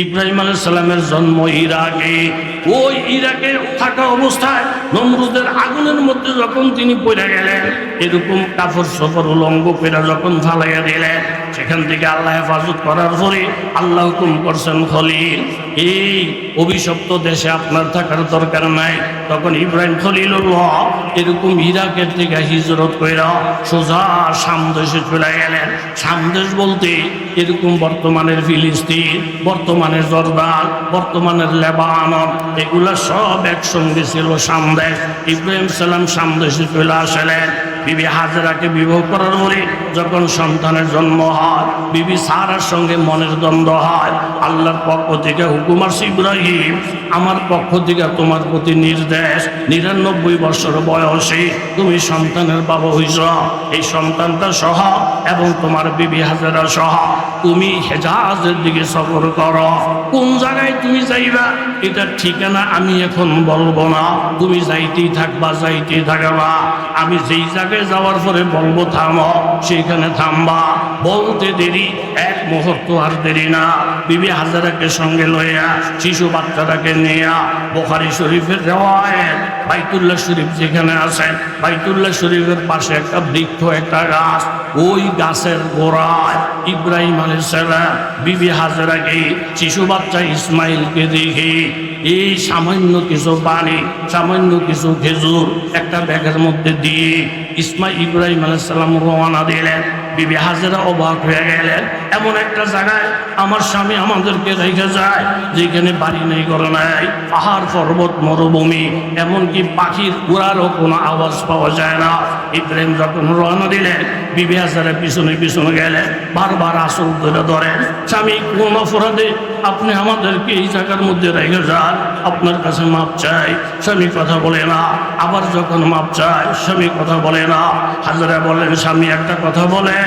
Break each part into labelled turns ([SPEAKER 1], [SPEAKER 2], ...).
[SPEAKER 1] ইব্রাহিম আলাইহিস সালামের জন্ম ইরাকে। ওই ইরাকে থাকা অবস্থায় নমরুদের আগুনের মধ্যে যখন তিনি পড়ে গেলেন, এরকম কাপড় সফর উলঙ্গ পেরা যখন ফালাইয়া দিলেন, সেখান থেকে আল্লাহ হেফাজত করার পরে আল্লাহ হুকুম করছেন, খলিল এই অভিশপ্ত দেশে আপনার থাকার দরকার নাই। তখন ইব্রাহিম খলিলুল্লাহ এরকম ইরাকের থেকে হিজরত কইরা সোজা শাম দেশে চলে গেলেন। শাম দেশ বলতে এরকম বর্তমানের ফিলিস্তিন, বর্তমানের জর্দান, বর্তমানের লেবানন, এগুলা সব একসঙ্গে ছিল শাম দেশ। ইব্রাহিম সালাম শাম দেশে চলে আসলেন। বিবি হাজেরাকে বিবাহ করার পরে যখন সন্তানের জন্ম হয়, বিবি সারার সঙ্গে মনের দ্বন্দ্ব হয়। আল্লাহর পক্ষ থেকে হুকুম আসছে, ইব্রাহিম আমার পক্ষ থেকে তোমার প্রতি নির্দেশ, 99 বছর বয়সে তুমি সন্তানের বাবা হইছ। এই সন্তানটা সহ এবং তোমার বিবি হাজেরা সহ তুমি হেজাজের দিকে সফর করো। কোন জায়গায় তুমি যাইবা এটার ঠিকানা আমি এখন বলবো না, তুমি যাইতেই থাকবা, যাইতেই থাকবা। আমি যেই জায়গায় যাওয়ার পরে বলবো থামো, সেইখানে থামবা। বলতে দেরি, এক মুহূর্ত আর দেরি না। বিবি হাজেরাকে সঙ্গে লইয়া শিশু বাচ্চাটাকে নিয়ে বুখারী শরীফের রিওয়ায়াত, বাইতুল্লাহ শরীফ যেখানে আছে, বাইতুল্লাহ শরীফের পাশে একটা বৃক্ষ, একটা গাছ, ওই গাছের গোড়ায় ইব্রাহিম আলাইহিস সালাম বিবি হাজেরাকে, শিশু বাচ্চা ইসমাইলকে দেখে এই সামান্য কিছু পানি, সামান্য কিছু খেজুর একটা ব্যাগের মধ্যে দিয়ে ইব্রাহিম আলাইহিস সালাম রওনা দিলেন। বিবি হাজেরা অবাক হয়ে গেলেন, এমন একটা জায়গায় আমার স্বামী আমাদেরকে রেখে যায় যেখানে বাড়ি নেই, ঘর নাই, পাহাড় পর্বত মরুভূমি, এমনকি পাখির উড়ারও কোনো আওয়াজ পাওয়া যায় না। ইব্রাহিম যখন রওনা দিলেন, বিবি হাজেরা পিছনে পিছনে গেলেন, বারবার আসল ধরে ধরেন, স্বামী কোন অপরাধে আপনি আমাদেরকে এই জায়গার মধ্যে রেখে যান, আপনার কাছে মাপ চাই। স্বামী কথা বলে না। আবার যখন মাপ চায়, স্বামী কথা বলে না। হাজেরা বলেন, স্বামী একটা কথা বলে,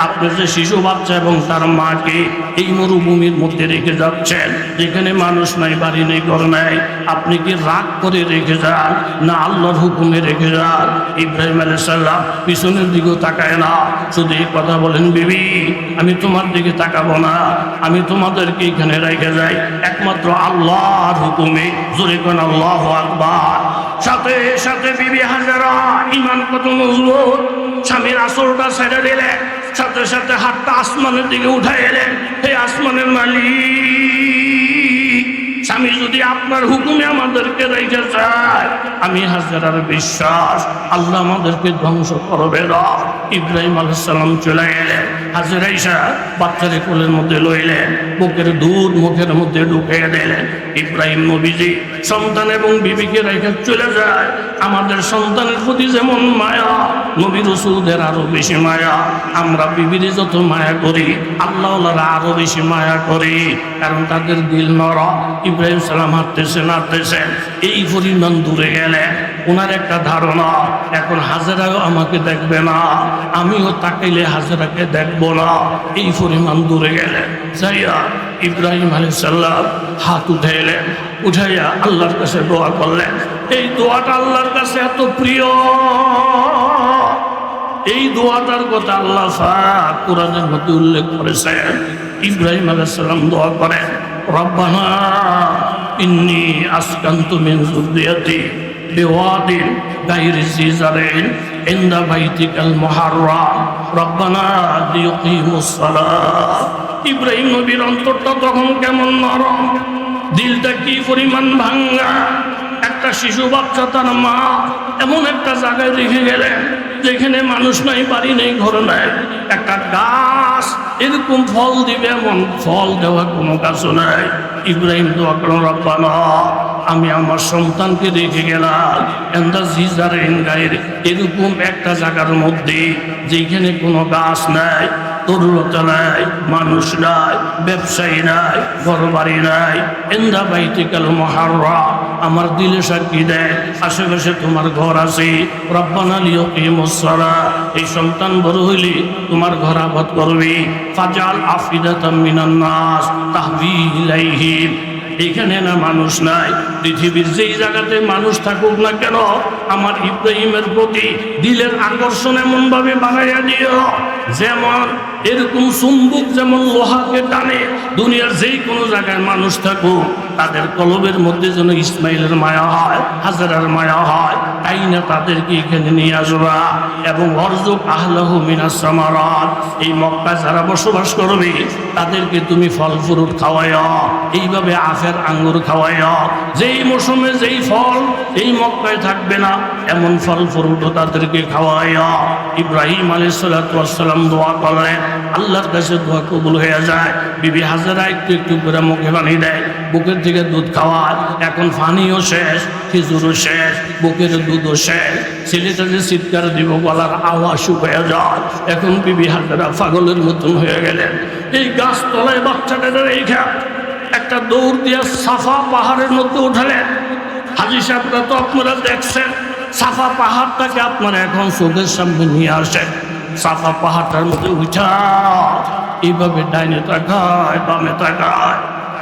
[SPEAKER 1] আপনি যে শিশু বাচ্চা এবং তার মাকে এই মরুভূমির মধ্যে রেখে যাচ্ছেন, যেখানে মানুষ নাই, বাড়ি নেই, ঘর নাই, আপনি কি রাগ করে রেখে যান না আল্লাহর হুকুমে রেখে যান? ইব্রাহিম আলাইহিস সালাম পিছনের দিকেও তাকায় না, শুধু এই কথা বলেন, বিবি আমি তোমার দিকে তাকাবো না, আমি তোমাদেরকে এখানে রেখে যাই একমাত্র আল্লাহর হুকুমে। জোরে কোন আল্লাহু আকবার। সাথে সাথে বিবি হাজেরা ঈমান কত মজবুত, স্বামীর আসলটা ছেড়ে দিলেন, সাথে সাথে হাতটা আসমানের দিকে উঠাই এলেন, হে আসমানের মালিক, স্বামী যদি আপনার হুকুমে আমাদেরকে রেখে যায়, আমি হাজেরার বিশ্বাস আল্লাহ আমাদেরকে ধ্বংস করবে না। ইব্রাহিম আলাইহিস সালাম চলে গেলেন। হাজেরা ঈসা বাচ্চারে কোলের মধ্যে লইলেন, বুকের দুধ মুখের মধ্যে ঢুকিয়ে দিলেন। ইব্রাহিম নবীজি সন্তান এবং বিবিকে রেখে চলে যায়। আমাদের সন্তানের প্রতি যেমন মায়া, নবী রাসূলদের আরো বেশি মায়া। আমরা বিবির যত মায়া করি, আল্লাহওয়ালারা আরো বেশি মায়া করি, কারণ তাদের দিল নরম। ইব্রাহিম সালাম হাঁটতেছেন, এই পরিমাণ দূরে গেলেন। ওনার একটা ধারণা, এখন হাজেরাও আমাকে দেখবে না, আমিও তাকাইলে হাজেরাকে দেখবো না। এই পরিমাণ দূরে গেলেন। যাইয়া ইব্রাহিম আলাইহিস সালাম হাত উঠাইলেন, উঠাইয়া আল্লাহর কাছে দোয়া করলেন। এই দোয়াটা আল্লাহর কাছে এত প্রিয়, এই দোয়াটার কথা আল্লাহ পাক কোরআনের মধ্যে উল্লেখ করেছেন। ইব্রাহিম আলাইহিস সালাম দোয়া করেন, রব্বানা ইন্নী আসকানতু মিন যুররিয়াতি বিওয়াদিন গায়রি জি জারইন ইনদা বাইতিকাল মুহাররাম রব্বানা লিয়ুকিমুস সালাত। ইব্রাহিম নবীর অন্তরটা তখন কেমন নরম, দিলটা কি পরিমাণ ভাঙ্গা। একটা শিশু বাচ্চা তার মা এমন একটা জায়গায় রেখে গেলেন যেখানে মানুষ নাই, বাড়ি নেই, ঘর নাই, একটা গাছ এরকম ফল দিবে এমন ফল দেওয়া কোনো গাছ নাই। ইব্রাহিম দোয়া করেন, রব্বানা আমি আমার সন্তানকে রেখে গেলাম এন্দা জিজারেন গায়ের এরকম একটা জায়গার মধ্যে যেখানে কোনো গাছ নাই, তরুলতা নাই, মানুষ নাই, ব্যবসায়ী নাই, ঘর বাড়ি নাই, এন্দা বাইতিকাল মুহাররাম আমার দিলে সাক্ষী দেয় আশেপাশে তোমার ঘর আছে। রব্বানা লিয়ুকিমুস সালাত, এই সন্তান বড় হইলে তোমার ঘর আবাদ করবে। ফাজাল আফিদাতাম মিনান নাস তাহবি ইলাইহিম, এখানে না মানুষ নাই, পৃথিবীর যেই জায়গাতে মানুষ থাকুক না কেন, আমার ইব্রাহিমের প্রতি দিলের আকর্ষণ এমন ভাবে বাড়াইয়া দিও যেমন এরকম চুম্বক যেমন লোহাকে টানে, দুনিয়ার যেই কোনো জায়গায় মানুষ থাকুক তাদের কলবের মধ্যে যেন ইসমাইলের মায়া হয়, হাজেরার মায়া হয়, তাই না তাদেরকে এখানে নিয়ে আসবা। এবং অর্জুক আহলাহু মিনাস সামারাত, এই মক্কায় যারা বসবাস করবে তাদেরকে তুমি ফল ফ্রুট খাওয়াইয়া, এইভাবে আখের আঙ্গুর খাওয়াইয়া, যেই মৌসুমে যেই ফল এই মক্কায় থাকবে না এমন ফল ফ্রুটও তাদেরকে খাওয়াইয়া। ইব্রাহিম আলাইহিস সালাতু ওয়াস সালাম দোয়া করলেন, আল্লাহর কাছে দোয়া কবুল হয়ে যায়। বিবি হাজেরা একটু একটু করে মুখে পানি দেয়, বুকের থেকে দুধ খাওয়ায়। এখন পানিও শেষ, খেজুরও শেষ, বুকের দুধও শেষ। ছেলেটা যে চিৎকার দিব গলার আওয়াজ শুকিয়ে যায়। এখন বিবি হাজেরা পাগলের মতন হয়ে গেলেন। এই গাছতলায় বাচ্চাটাদের এইখান একটা দৌড় দিয়ে সাফা পাহাড়ের মধ্যে উঠালেন। হাজী সাহেবরা তো আপনারা দেখছেন, সাফা পাহাড়টাকে আপনারা এখন চোখের সামনে নিয়ে আসেন। সাফা পাহাড়টার মধ্যে উঠা এইভাবে ডাইনে তাকায়, বামে তাকায়,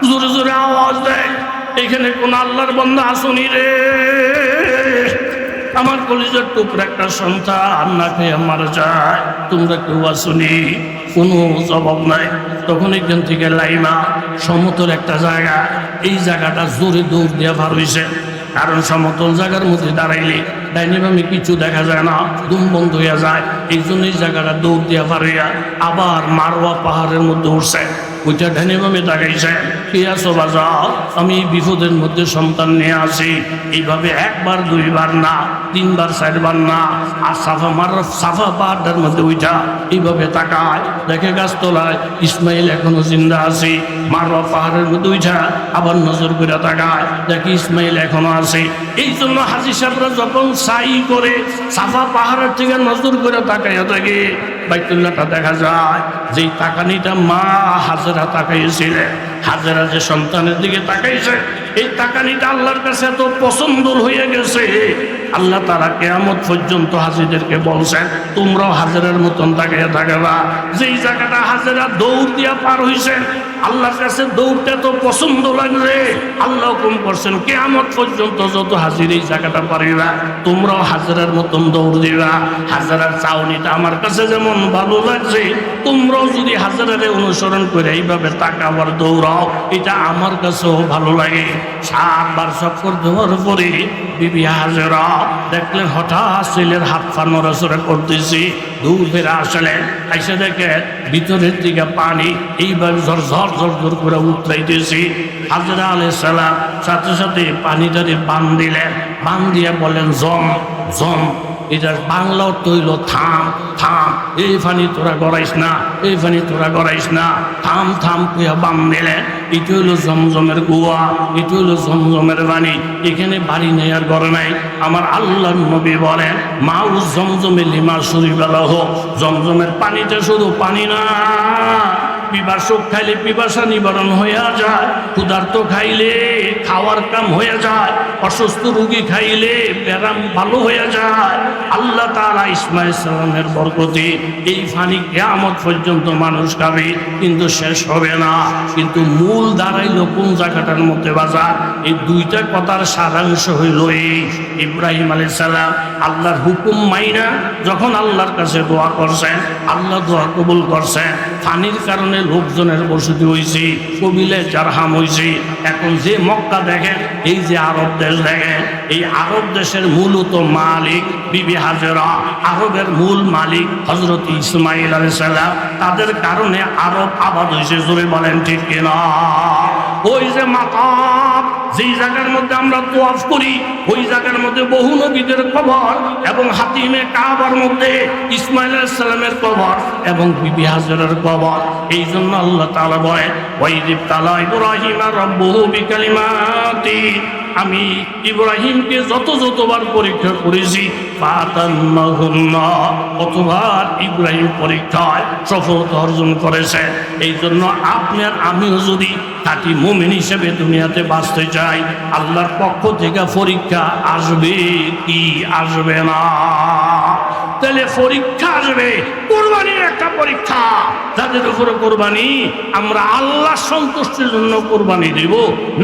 [SPEAKER 1] জোরে জোরে আওয়াজ দেয়, এখানে কোন আল্লাহর বান্দা আসুনি রে? আমার কলিজার টুকরা একটা সন্তান না খেয়ে মারা যায়, তোমরা কেউ আসুনি? কোনো জবাব নাই। তখন এখান থেকে লাইমা সমতল একটা জায়গা, এই জায়গাটা জোরে দৌড় দিয়ে ভার হয়েছে। কারণ সমতল জায়গার মধ্যে দাঁড়াইলে ডাইনে বামে কিছু দেখা যায় না, দুম বন্ধ হয়ে যায়। এই জন্য এই জায়গাটা দৌড় দিয়ে ভার হইয়া আবার মারওয়া পাহাড়ের মধ্যে উঠছে। ওইটা ডাইনে বামে তাকাইছে, কে আছো বাজাও? আমি এই বিপদের মধ্যে সন্তান নিয়ে আসি। এইভাবে একবার দুইবার না, তিনবার চারবার না। আর সাফা পাহাড়টার মধ্যে উঠা এইভাবে তাকায়, দেখে গাছতলায় ইসমাইল এখনো জিন্দা আছে। মারওয়া পাহাড়ের মধ্যে উঠা আবার নজর করে তাকায়, দেখে ইসমাইল এখনো আছে। এই জন্য হাজী সাহেবরা যখন সাই করে সাফা পাহাড়ের থেকে নজর করে তাকাইয়া থাকে, বাইতুল্লাহটা দেখা যায়। যেই তাকানিটা মা হাজেরা তাকাইছিলেন, হাজেরা যে সন্তানের দিকে তাকাইছে, এই তাকানিটা আল্লাহর কাছে এত পছন্দ হয়ে গেছে, আল্লাহ তারা কিয়ামত পর্যন্ত হাজীদেরকে বলছেন তোমরাও হাজেরার মতন তাকাইয়া থাকবা। যেই জায়গাটা হাজেরা দৌড় দিয়া পার হইছেন, আল্লাহর কাছে দৌড়তে তো পছন্দ লাগছে, আল্লাহ হুকুম করছেন কিয়ামত পর্যন্ত যত হাজির এই জায়গাটা পারিবা তোমরাও হাজেরার মতন দৌড় দিবা। হাজেরার চাউনিটা আমার কাছে যেমন ভালো লাগছে, তোমরাও যদি হাজেরারে অনুসরণ করে এইভাবে তাকাবার দৌড়াও, এটা আমার কাছেও ভালো লাগে। 7 বার চক্কর দেওয়ার পরে বিবি হাজেরা দেখলেন হঠাৎ ছেলের হাত পা নড়াচড়া করতেছি, দূর ফেরা আসলেন, এসে দেখেন ভিতরের দিকে পানি এইভাবে ঝরঝর ঝরঝর করে উতরাইতেছি। হাজেরা আলাইহিস সালাম সাথে সাথে পানিটারে বান দিলেন, বান দিয়ে বলেন জম জম। এটার বাংলা অর্থ হইল থাম থাম, এই পানি তোরা গড়াইস না, এই পানি তোরা গড়াইস না, থাম থাম কুয়া বাম দিলেন। এটা হইল জমজমের কুয়া, এটা হইল জমজমের পানি। এখানে বাড়ি নেই আর ঘর নাই। আমার আল্লাহর নবী বলেন মাউ জমজমে লিমা শরীবালা হোক, জমজমের পানিটা শুধু পানি না, পিপাসক খাইলে পিপাসা নিবারণ হয়ে যায়, ক্ষুধার্ত খাইলে খাওয়ার কাম হয়ে যায়, অসুস্থ রোগী খাইলে ব্যারাম ভালো হয়ে যায়। আল্লাহ তাআলা ইসমাঈল সালামের বরকতে এই পানি কিয়ামত পর্যন্ত মানুষ খাবে, কিন্তু শেষ হবে না। কিন্তু মূল দাঁড়াইল কোন জায়গাটার মধ্যে বাজার? এই দুইটা কথার সারাংশ হইল এই, ইব্রাহিম আলাইহিস সালাম আল্লাহর হুকুম মাইনা যখন আল্লাহর কাছে দোয়া করছেন, আল্লাহ দোয়া কবুল করছেন। পানির কারণে লোকজনের বসতি হয়েছে, কবিলে জারহাম হয়েছে। এখন যে মক্কা দেখেন, এই যে আরব দেশ দেখেন, এই আরব দেশের মূলত মালিক বিবি হাজেরা, আরবের মূল মালিক হযরত ইসমাঈল আলাইহিস সালাম। তাদের কারণে আরব আবাদ হয়েছে, জোরে বলেন ঠিক কিনা? ওই যে মাকাম, যেই জায়গার মধ্যে আমরা তোয়াফ করি, ওই জায়গার মধ্যে বহু নবীদের কবর, এবং হাতিমে কাবার মধ্যে ইসমাঈল আলাইহিস সালামের কবর এবং বিবি হাজেরার কবর। এই জন্য আল্লাহ তাআলা বলেন ওয়াইদ তাআলা ইব্রাহিম রাব্বুহু বিকালিমাতি, আমি ইব্রাহিমকে যতবার পরীক্ষা করেছি কতবার ইব্রাহিম পরীক্ষায় সফলতা অর্জন করেছে। এই জন্য আপনি আর আমিও যদি খাঁটি মুমিন হিসেবে দুনিয়াতে বাঁচতে চাই, আল্লাহর পক্ষ থেকে পরীক্ষা আসবে কি আসবে না? তাহলে পরীক্ষা আসবে, কোরবানির একটা পরীক্ষা। যাদের উপরে কোরবানি, আমরা আল্লাহ সন্তুষ্টির জন্য কোরবানি দেব,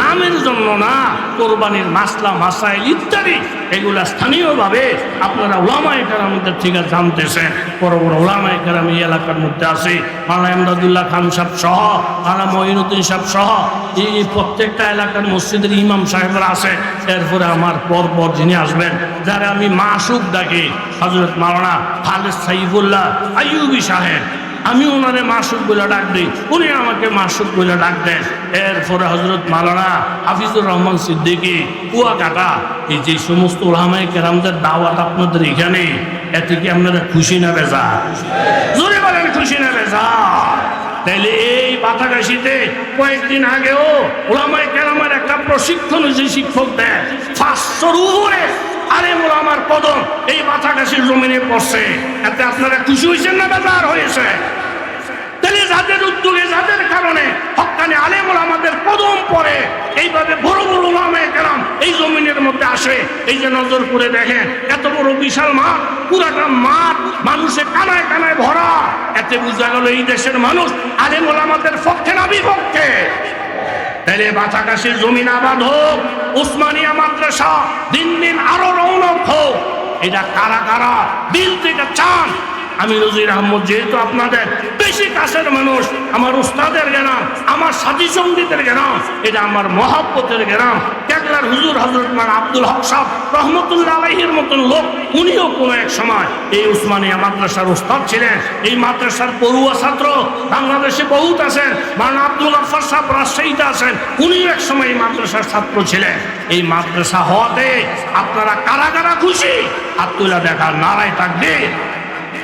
[SPEAKER 1] নামের জন্য না। কোরবানির মাসলা মাসাইল ইত্যাদি এগুলা স্থানীয়ভাবে আপনারা ওলামায়ে কেরামদের থেকে জানতেছেন। বড় বড় ওলামায়ে কেরাম এই এলাকার মধ্যে আছে, মাওলানা ইমদাদুল্লাহ খান সাহেব সহ, মাওলানা মঈনুদ্দিন সাহেব সহ এই প্রত্যেকটা এলাকার মসজিদের ইমাম সাহেবরা আছে। এরপরে আমার পরপর যিনি আসবেন, যারা আমি মাসুক ডাকি, হযরত মাওলানা খালেদ সাইফুল্লাহ আইয়ুবী সাহেব, আমি ওনারে মাসুক বলে ডাক দিই, উনি আমাকে মাসুক বলে ডাক দেন। এরপরে হযরত মাওলানা হাফিজুর রহমান সিদ্দিকী কুয়াকাটা। এই যে সমস্ত উলামায়ে কেরামদের দাওয়াত আপনাদের এখানে, এতে কি আপনারা খুশি না বেজার? জোরে বলেন খুশি না বেজার? তাইলে এই বাতাগাশিতে কয়েকদিন আগেও উলামায়ে কেরামের একটা প্রশিক্ষণ যে শিক্ষক দেয় 500 উপরে আলেম ওলামার কদম এই বাতাগাশির জমিনে পড়ছে। এতে আপনারা খুশি হয়েছেন না বেজার হয়েছে? তাহলে যাদের উদ্যোগে, যাদের কারণে হক্কানি আলেম ওলামাদের কদম পড়ে, এইভাবে বড় বড় উলামায়ে কেরাম এই জমিনের মধ্যে আসে। এই যে নজর করে দেখেন, এত বড় বিশাল মাঠ, পুরাটা মাঠ মানুষে কানায় কানায় ভরা। এতে বোঝা গেল এই দেশের মানুষ আলেম ওলামাদের পক্ষে না বিপক্ষে। তাহলে বাতাগাশির জমিন আবাদ হোক, উসমানিয়া মাদ্রাসা দিন দিন আরো রৌনক হোক। এটা কারা কারা দিল থেকে চান? আমি নজির আহমদ যেহেতু আপনাদের বেশি কাছের মানুষ, আমার উস্তাদের গ্রাম, আমার সাথী সঙ্গীতের গ্রাম, এটা আমার মহব্বতের গ্রাম। কেকলার হুজুর হযরত মাওলানা আব্দুল হক সাহেব রহমতুল্লাহ আলাইহির মতন লোক, উনিও কোনো এক সময় এই উসমানিয়া মাদ্রাসার উস্তাদ ছিলেন। এই মাদ্রাসার পড়ুয়া ছাত্র বাংলাদেশে বহুত আছেন। মাওলানা আব্দুল গফফার সাহেব রাজশাহীতে আছেন, উনিও এক সময় এই মাদ্রাসার ছাত্র ছিলেন। এই মাদ্রাসা হওয়াতে আপনারা কারা কারা খুশি? হাত তুলে দেখার নারায় তাকবীর,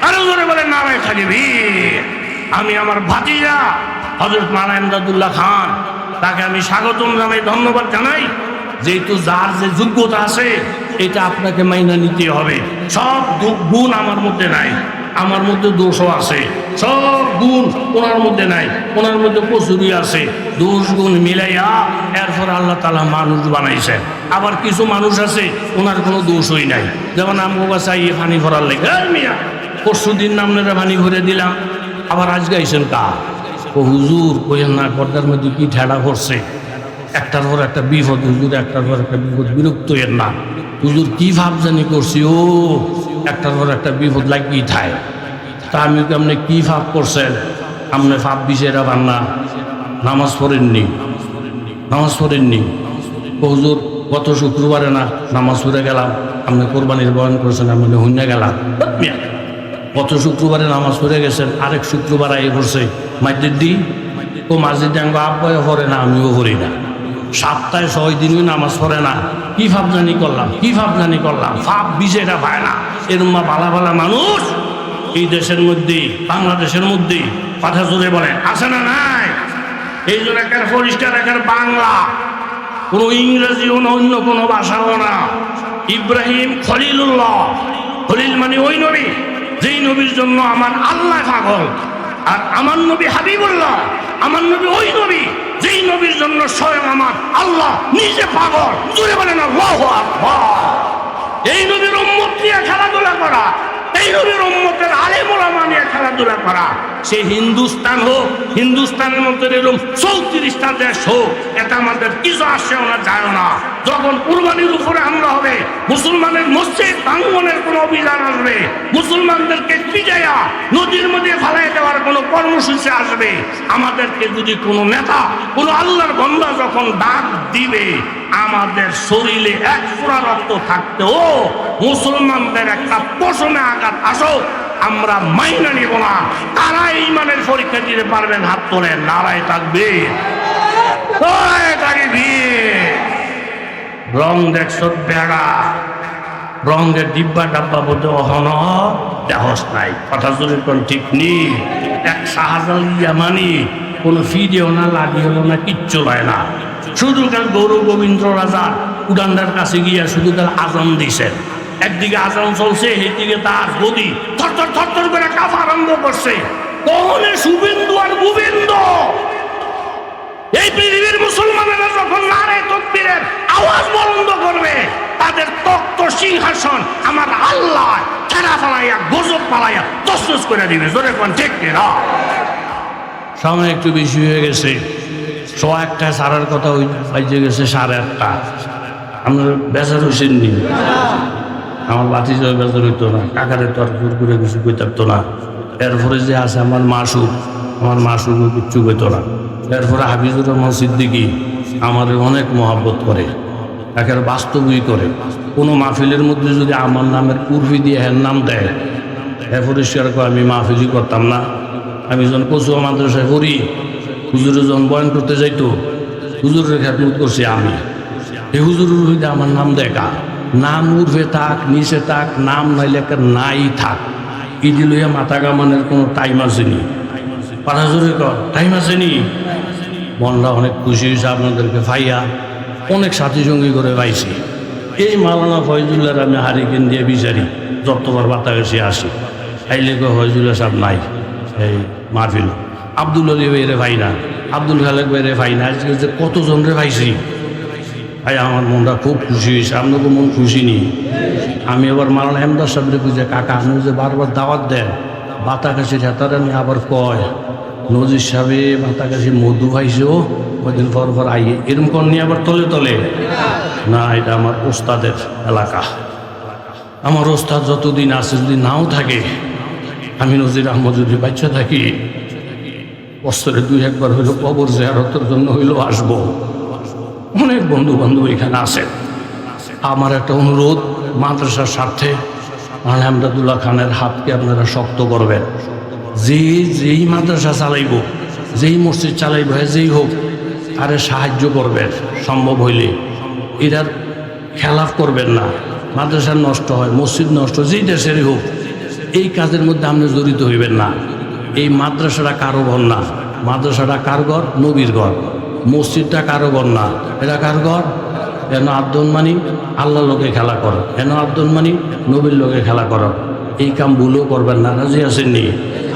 [SPEAKER 1] আরো জোরে বলেন নারায় তাকবীর। আমি আমার ভাতিজা হযরত মাওলানা ইমদাদুল্লাহ খান, তাকে আমি স্বাগতম জানাই, ধন্যবাদ জানাই। যেহেতু যার যে যোগ্যতা আছে এটা আপনাকে মাইনা নিতে হবে। সব গুণ আমার মধ্যে নাই, আমার মধ্যে দোষও আছে। সব গুণ ওনার মধ্যে নাই, ওনার মধ্যে কসুরি আছে। দোষ গুণ মিলাইয়া এরপর আল্লাহ তাআলা মানুষ বানাইছে। আবার কিছু মানুষ আছে ওনার কোনো দোষই নাই, যেমন আমগো বাসাই পানি ভরার লেগে মিয়া পরশু দিন আপনারা পানি ভরে দিলাম, আবার আজকে আইসেন কা ও হুজুর কইেন না, পর্দার মধ্যে কি ঠেলা করছে, একটার পর একটা বিপদ হুজুর, একটার পর একটা বিপদ, বিরক্ত এর না হুজুর কি ভাবজানি করছি, ও একটার পর একটা বিপদ লাগিয়ে থায়। তা আমি আপনি কি ভাব করছেন? আপনি ভাব বিষয়টা বান্না নামাজ পড়েননি, নামাজ পড়েননি। ও হুজুর গত শুক্রবারে না নামাজ পড়ে গেলাম, আপনি কোরবানির বয়ান করেছেন, আমি হইনা গেলাম। গত শুক্রবারে নামাজ পড়ে গেছেন, আরেক শুক্রবার আই পড়ছে মাইদিদ্দি ও মাসজিদে আঙ্গ আব্বাইও পড়ে না, আমিও পড়ি না, সপ্তাহে 6 দিনই নামাজ পড়ে না। কি ভাবজানি করলাম, কি ভাবজানি করলাম, ভাব বিষয়টা পায় না। এরম ভালা ভালা মানুষ এই দেশের মধ্যে, বাংলাদেশের মধ্যে কথা জোরে বলেন আছে না নাই? এই জন্য একটা পরিষ্কার একের বাংলা, কোনো ইংরেজিও না, অন্য কোনো ভাষাও না। ইব্রাহিম খলিলুল্লাহ, খলিল মানে ওই নবী যেই নবীর জন্য আমার আল্লাহ পাগল, আর আমার নবী হাবিবুল্লাহ, আমার নবী ওই নবী যেই নবীর জন্য স্বয়ং আমার আল্লাহ নিজে পাগল। জোরে বলেন আল্লাহু আকবার। এই নবীর উম্মত নিয়ে খেলাধুলা করা, এই নবীর উম্মতের আলেম ওলামা নিয়ে খেলাধুলা করা, সে হিন্দুস্তান হোক, হিন্দুস্তানের মধ্যে এরকম 34টা দেশ হোক, এটা আমাদের কিছু আসেও না, যায় না। যখন কুরবানির উপরে হামলা হবে, মুসলমানের মসজিদ ভাঙনের কোনো অভিযান আসবে, মুসলমানদেরকে পিটাইয়া নদীর মধ্যে ফালাই দেওয়ার কোনো কর্মসূচি আসবে, আমাদেরকে যদি কোনো নেতা, কোনো আল্লাহর বান্দা যখন ডাক দিবে, আমাদের শরীরে এক ফোঁটা রক্ত থাকতেও মুসলমানদের একটা পশমে আঘাত আসুক, আমরা মাইনা নিব না। তারা ঈমানের পরীক্ষা দিতে পারবেন? হাত তোলেন, নারায়ে তাকবীর, নারায়ে তাকবীর। রং দেখছ বেড়া, রঙের ডিব্বা ডাব্বা বোধ অহন দেহস নাই, কথা জোরে কোন ঠিক নেই। এক শাহজাল ইয়ামানি কোনো ফিরেও না, লাগিও না, কিচ্ছু লয় না, শুধু কাল গৌর গোবিন্দ রাজা উগান্ডার কাছে গিয়া শুধু কাল আজান দিছেন। একদিকে আজান চলছে, এইদিকে তার গদি থরথর থরথর করে কাঁপা আরম্ভ করছে। কখনে শুভেন্দু আর গোবিন্দ, এই পৃথিবীর মুসলমানেরা যখন নারে তাকবীরের আওয়াজ বন্ধ করবে, তাদের তক্ত সিংহাসন আমার আল্লাহ ছেড়া ফালাইয়া, গজব পালাইয়া তসতস করে দিবে। জোরে কোন ঠিক না? সময় একটু বেশি হয়ে গেছে, 1:01 সারার কথা ওই বাজে গেছে 8:30। আপনার বেজার হয়েছেন নি? আমার বাতি যাওয়া বেজার হইতো না, কাকারে তো আর জোর করে কিছু কই থাকতো না। এরপরে যে আছে আমার মাসুক, আমার মাসুকও কিচ্ছু কইতো না। এরপরে হাফিজুর রহমান সিদ্দিকী আমার অনেক মহব্বত করে, একেবারে বাস্তবই করে। কোনো মাহফিলের মধ্যে যদি আমার নামের উর্ফি দিয়ে হ্যার নাম দেয়, হ্যাঁ পরিষ্কার করে আমি মাহফিলই করতাম না। আমি যখন কচুয়া মাদ্রাসায় পড়ি, হুজুরে যখন বয়ান করতে যাইতো, হুজুরের খেদমত করছি আমি। এই হুজুরের হইতে আমার নাম দেখা, নাম উর্ফে থাক নিচে থাক, নাম নাইলে একটা নাই থাক, ইডি লইয়া মাথা কামানের কোনো টাইম আসেনি। পাড়া জোরে কর টাইম আসেনি। মনটা অনেক খুশি হয়েছে আপনাদেরকে পাইয়া, অনেক সাথী সঙ্গী করে পাইছি। এই মাওলানা ফয়জুল্লাহর আমি হারিকেন দিয়ে বিচারি যতবার বাতাসে আসি, আইলে ফয়জুল্লাহ সাহেব নাই এই মাহফিল। আব্দুল আলী ভাইরে ভাই না, আব্দুল খালেক ভাইরে ভাই না, আজকে যে কতজন রে পাইছি। ভাই আমার মনটা খুব খুশি হয়েছে, আপনাকে মন খুশি নি? আমি এবার মাওলানা হেমদার সাহেবরে বুঝে, কাকা আপনি যে বারবার দাওয়াত দেন, বাতাকাশি হেতারা নিয়ে আবার কয় নজির সাহেবে বাতাকাশি মধু পাইছে, ও কদিন পর পর আইয়ে এরকম কর নিয়ে আবার তলে তলে না। এটা আমার ওস্তাদের এলাকা, আমার ওস্তাদ যতদিন আছে, যদি নাও থাকে, আমি নজির আহমদ যদি বাচ্চা থাকি, বছরে 2-1 হইলো কবর জিয়ারতের জন্য হইলো আসবো। অনেক বন্ধু বান্ধব এখানে আছে। আমার একটা অনুরোধ, মাদ্রাসার স্বার্থে মানে আমদাদুল্লাহ খানের হাতকে আপনারা শক্ত করবেন। যেই মাদ্রাসা চালাইব, যেই মসজিদ চালাইব, যেই হোক, আরে সাহায্য করবেন সম্ভব হইলে। এটার খেলাফ করবেন না। মাদ্রাসা নষ্ট হয়, মসজিদ নষ্ট, যেই দেশেরই হোক, এই কাজের মধ্যে আপনি জড়িত হইবেন না। এই মাদ্রাসাটা কারো ঘর না, মাদ্রাসাটা কার ঘর? নবীর ঘর। মসজিদটা কারো ঘর না, এটা কার ঘর? এন আব্দুল মানি আল্লাহ লোকে খেলা করো, এন আব্দুল মানি নবীর লোকে খেলা করো। এই কাম ভুলও করবেন না, রাজি আসেননি?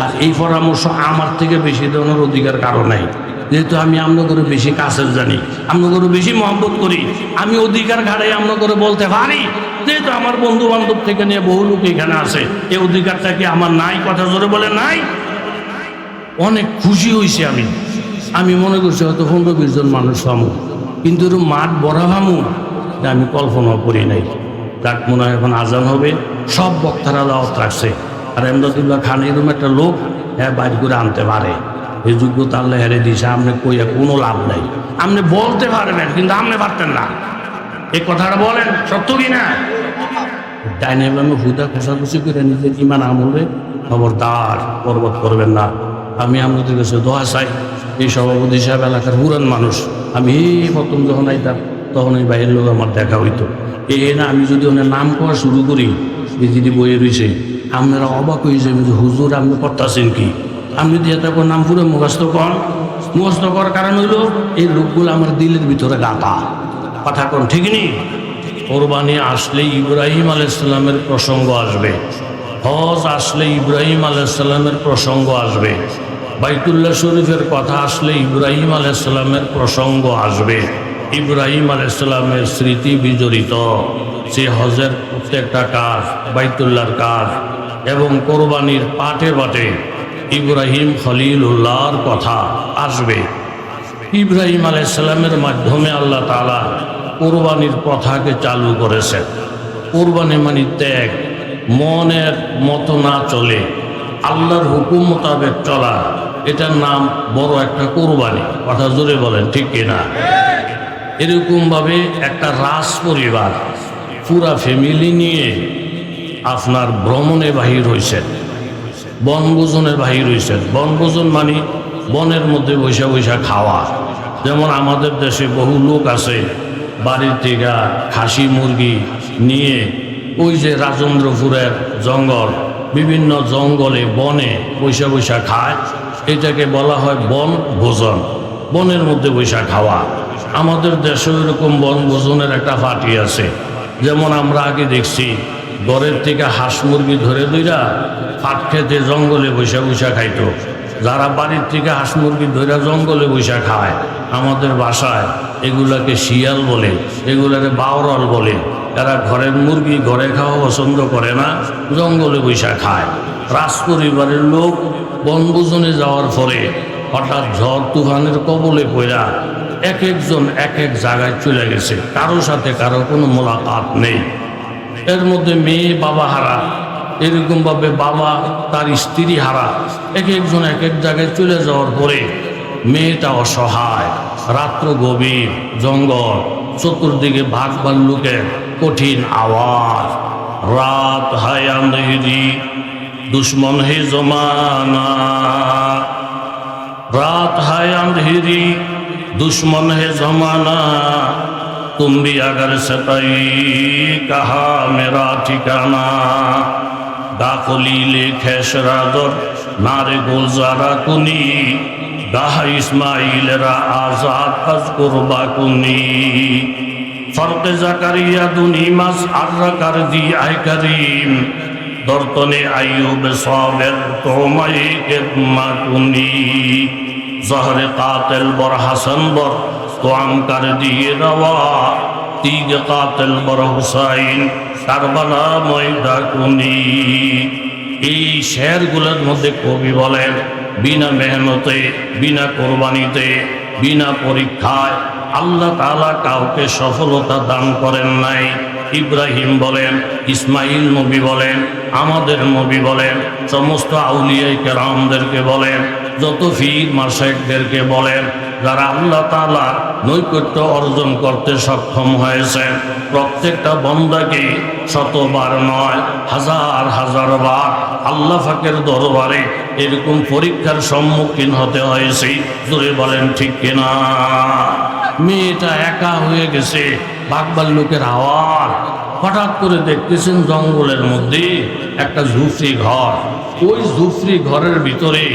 [SPEAKER 1] আর এই পরামর্শ আমার থেকে বেশি দেওয়ার অধিকার কারো নাই, যেহেতু আমি আপনাদের বেশি কাছের জানি, আপনাদের বেশি মহব্বত করি। আমি অধিকার ঘাড়ে আপনাদের বলতে পারি, যেহেতু আমার বন্ধু বান্ধব থেকে নিয়ে বহু লোক এখানে আছে। এই অধিকারটা কি আমার নাই? কথা জোরে বলে নাই। অনেক খুশি হয়েছি আমি মনে করছি হয়তো 15-20 জন মানুষ পামু, কিন্তু মাঠ বড়া ভামু আমি কল্পনাও করি নাই। তাক মনে হয় এখন আজান হবে, সব বক্তারা দাওয়াত রাখছে। আর এমদাদুল্লাহ খান এরকম একটা লোক, হ্যাঁ বাইর করে আনতে পারে, এই যোগ্যতা আল্লাহ হেরে দিয়েছে। আপনি কইয়া কোনো লাভ নাই। আপনি বলতে পারবেন, কিন্তু আপনি পারতেন না। এই কথাটা বলেন সত্য কি না? ডাইনে বামে হুদা খোসাখুশি করে নিজের ইমান আমলে খবরদার পর্বত করবেন না। আমি আপনাদের কাছে দোয়া চাই, এই সভাপতি সাহেব এলাকার পুরান মানুষ, আমি প্রথম যখন আইতাম তখন এই বাইরের লোক আমার দেখা হইতো। না আমি যদি ওনার নাম করা শুরু করি, এই যদি বইয়ে রয়েছে, আপনারা অবাক হয়ে যাবেন যে হুজুর আপনি করতেছেন কি। আপনি দিয়ে তারপর নাম পুরো মুখস্থ করার কারণ হইল এই লোকগুলো আমার দিলের ভিতরে গাঁথা। কথা কোন ঠিক নেই? কোরবানি আসলে ইব্রাহিম আলাইসাল্লামের প্রসঙ্গ আসবে, হজ আসলে ইব্রাহিম আলাইসাল্লামের প্রসঙ্গ আসবে, বাইতুল্লাহ শরীফের কথা আসলে ইব্রাহিম আলাইসাল্লামের প্রসঙ্গ আসবে। ইব্রাহিম আলাইসাল্লামের স্মৃতি বিজড়িত সে হজের প্রত্যেকটা কাজ, বাইতুল্লাহর কাজ এবং কোরবানির পাটে পাটে ইব্রাহিম খলিলুল্লাহর কথা আসবে। ইব্রাহিম আলাইসাল্লামের মাধ্যমে আল্লাহ তাআলা কোরবানির প্রথাকে চালু করেছেন। কোরবানি মানে ত্যাগ, মনের মতো না চলে আল্লাহর হুকুম মোতাবেক চলা, এটার নাম বড় একটা কোরবানি। কথা জোরে বলেন ঠিক কিনা? এরকমভাবে একটা রাজ পরিবার পুরা ফ্যামিলি নিয়ে আপনার ভ্রমণে বাহির হয়েছেন, বনভোজনে বাহির হয়েছেন। বনভোজন মানে বনের মধ্যে বৈশা বৈশা খাওয়া। যেমন আমাদের দেশে বহু লোক আছে বাড়ির থেকে খাসি মুরগি নিয়ে ওই যে রাজেন্দ্রপুরের জঙ্গল, বিভিন্ন জঙ্গলে বনে বৈশা বৈশা খায়, এটাকে বলা হয় বন ভোজন, বনের মধ্যে বৈশা খাওয়া। আমাদের দেশে এরকম বনভোজনের একটা পার্টি আছে। যেমন আমরা আগে দেখছি ঘরের থেকে হাঁস মুরগি ধরে দইরা পাট খেতে জঙ্গলে বৈশা বৈশা খাইতো। যারা বাড়ির থেকে হাঁস মুরগি ধরে জঙ্গলে বৈশা খায়, আমাদের বাসায় এগুলাকে শিয়াল বলে, এগুলাকে বাওরল বলে। এরা ঘরের মুরগি ঘরে খাওয়া পছন্দ করে না, জঙ্গলে বৈশা খায়। রাজ পরিবারের লোক বনভোজনে যাওয়ার পরে হঠাৎ ঝড় তুফানের কবলে পড়া এক একজন এক এক জায়গায় চলে গেছে, কারো সাথে কারো কোনো মোলাকাত নেই। এর মধ্যে মেয়ে বাবা হারা, এরকমভাবে বাবা তার স্ত্রী হারা, এক একজন এক এক জায়গায় চলে যাওয়ার পরে মেয়েটা অসহায়। রাত্র গভীর, জঙ্গল, চতুর্দিকে বাঘ ভাল্লুকের কঠিন আওয়াজ। রাত হায় আঁধেরি, দুশ্মন হে জমানা, रात है अंधेरी दुश्मन है जमाना, तुम भी अगर सताई कहा मेरा ठिकाना। दाखली लेखे शरादर नारे गुलजारा कुनी, गाह इस्माइल रा आजाद अज कुर्बा कुनी। फर्क जकरिया दुनी मस अर्र कर दी आए करीम, दर्तने आयूब साबिर तोमई के माकुनी। जहर कातिल बर हसन बर तो हम कर दिए रवा, तीग कातिल बर हुसैन কারবালা ময়দা কুনি। এই শেরগুলোর মধ্যে কবি বলেন, বিনা মেহনতে, বিনা কোরবানিতে, বিনা পরীক্ষায় আল্লাহ তাআলা কাউকে সফলতা দান করেন নাই। ইব্রাহিম বলেন, ইসমাইল নবী বলেন, আমাদের নবী বলেন, সমস্ত আউলিয়ায়ে কেরামদেরকে বলেন, যত পীর মাশায়েখদেরকে বলেন, যারা আল্লাহ তাআলা নৈকট্য অর্জন করতে সক্ষম হয়েছেন, প্রত্যেকটা বান্দাকে শতবার নয় হাজার হাজার বার আল্লাহ পাকের দরবারে এরকম পরীক্ষার সম্মুখীন হতে হয়েছে। জোরে বলেন ঠিক কিনা? মেয়েটা একা হয়ে গেছে, বাঘভাল্লুকের আওয়াজ। হঠাৎ করে দেখতেছেন জঙ্গলের মধ্যে একটা ঝুপড়ি ঘর। ওই ঝুপড়ি ঘরের ভিতরে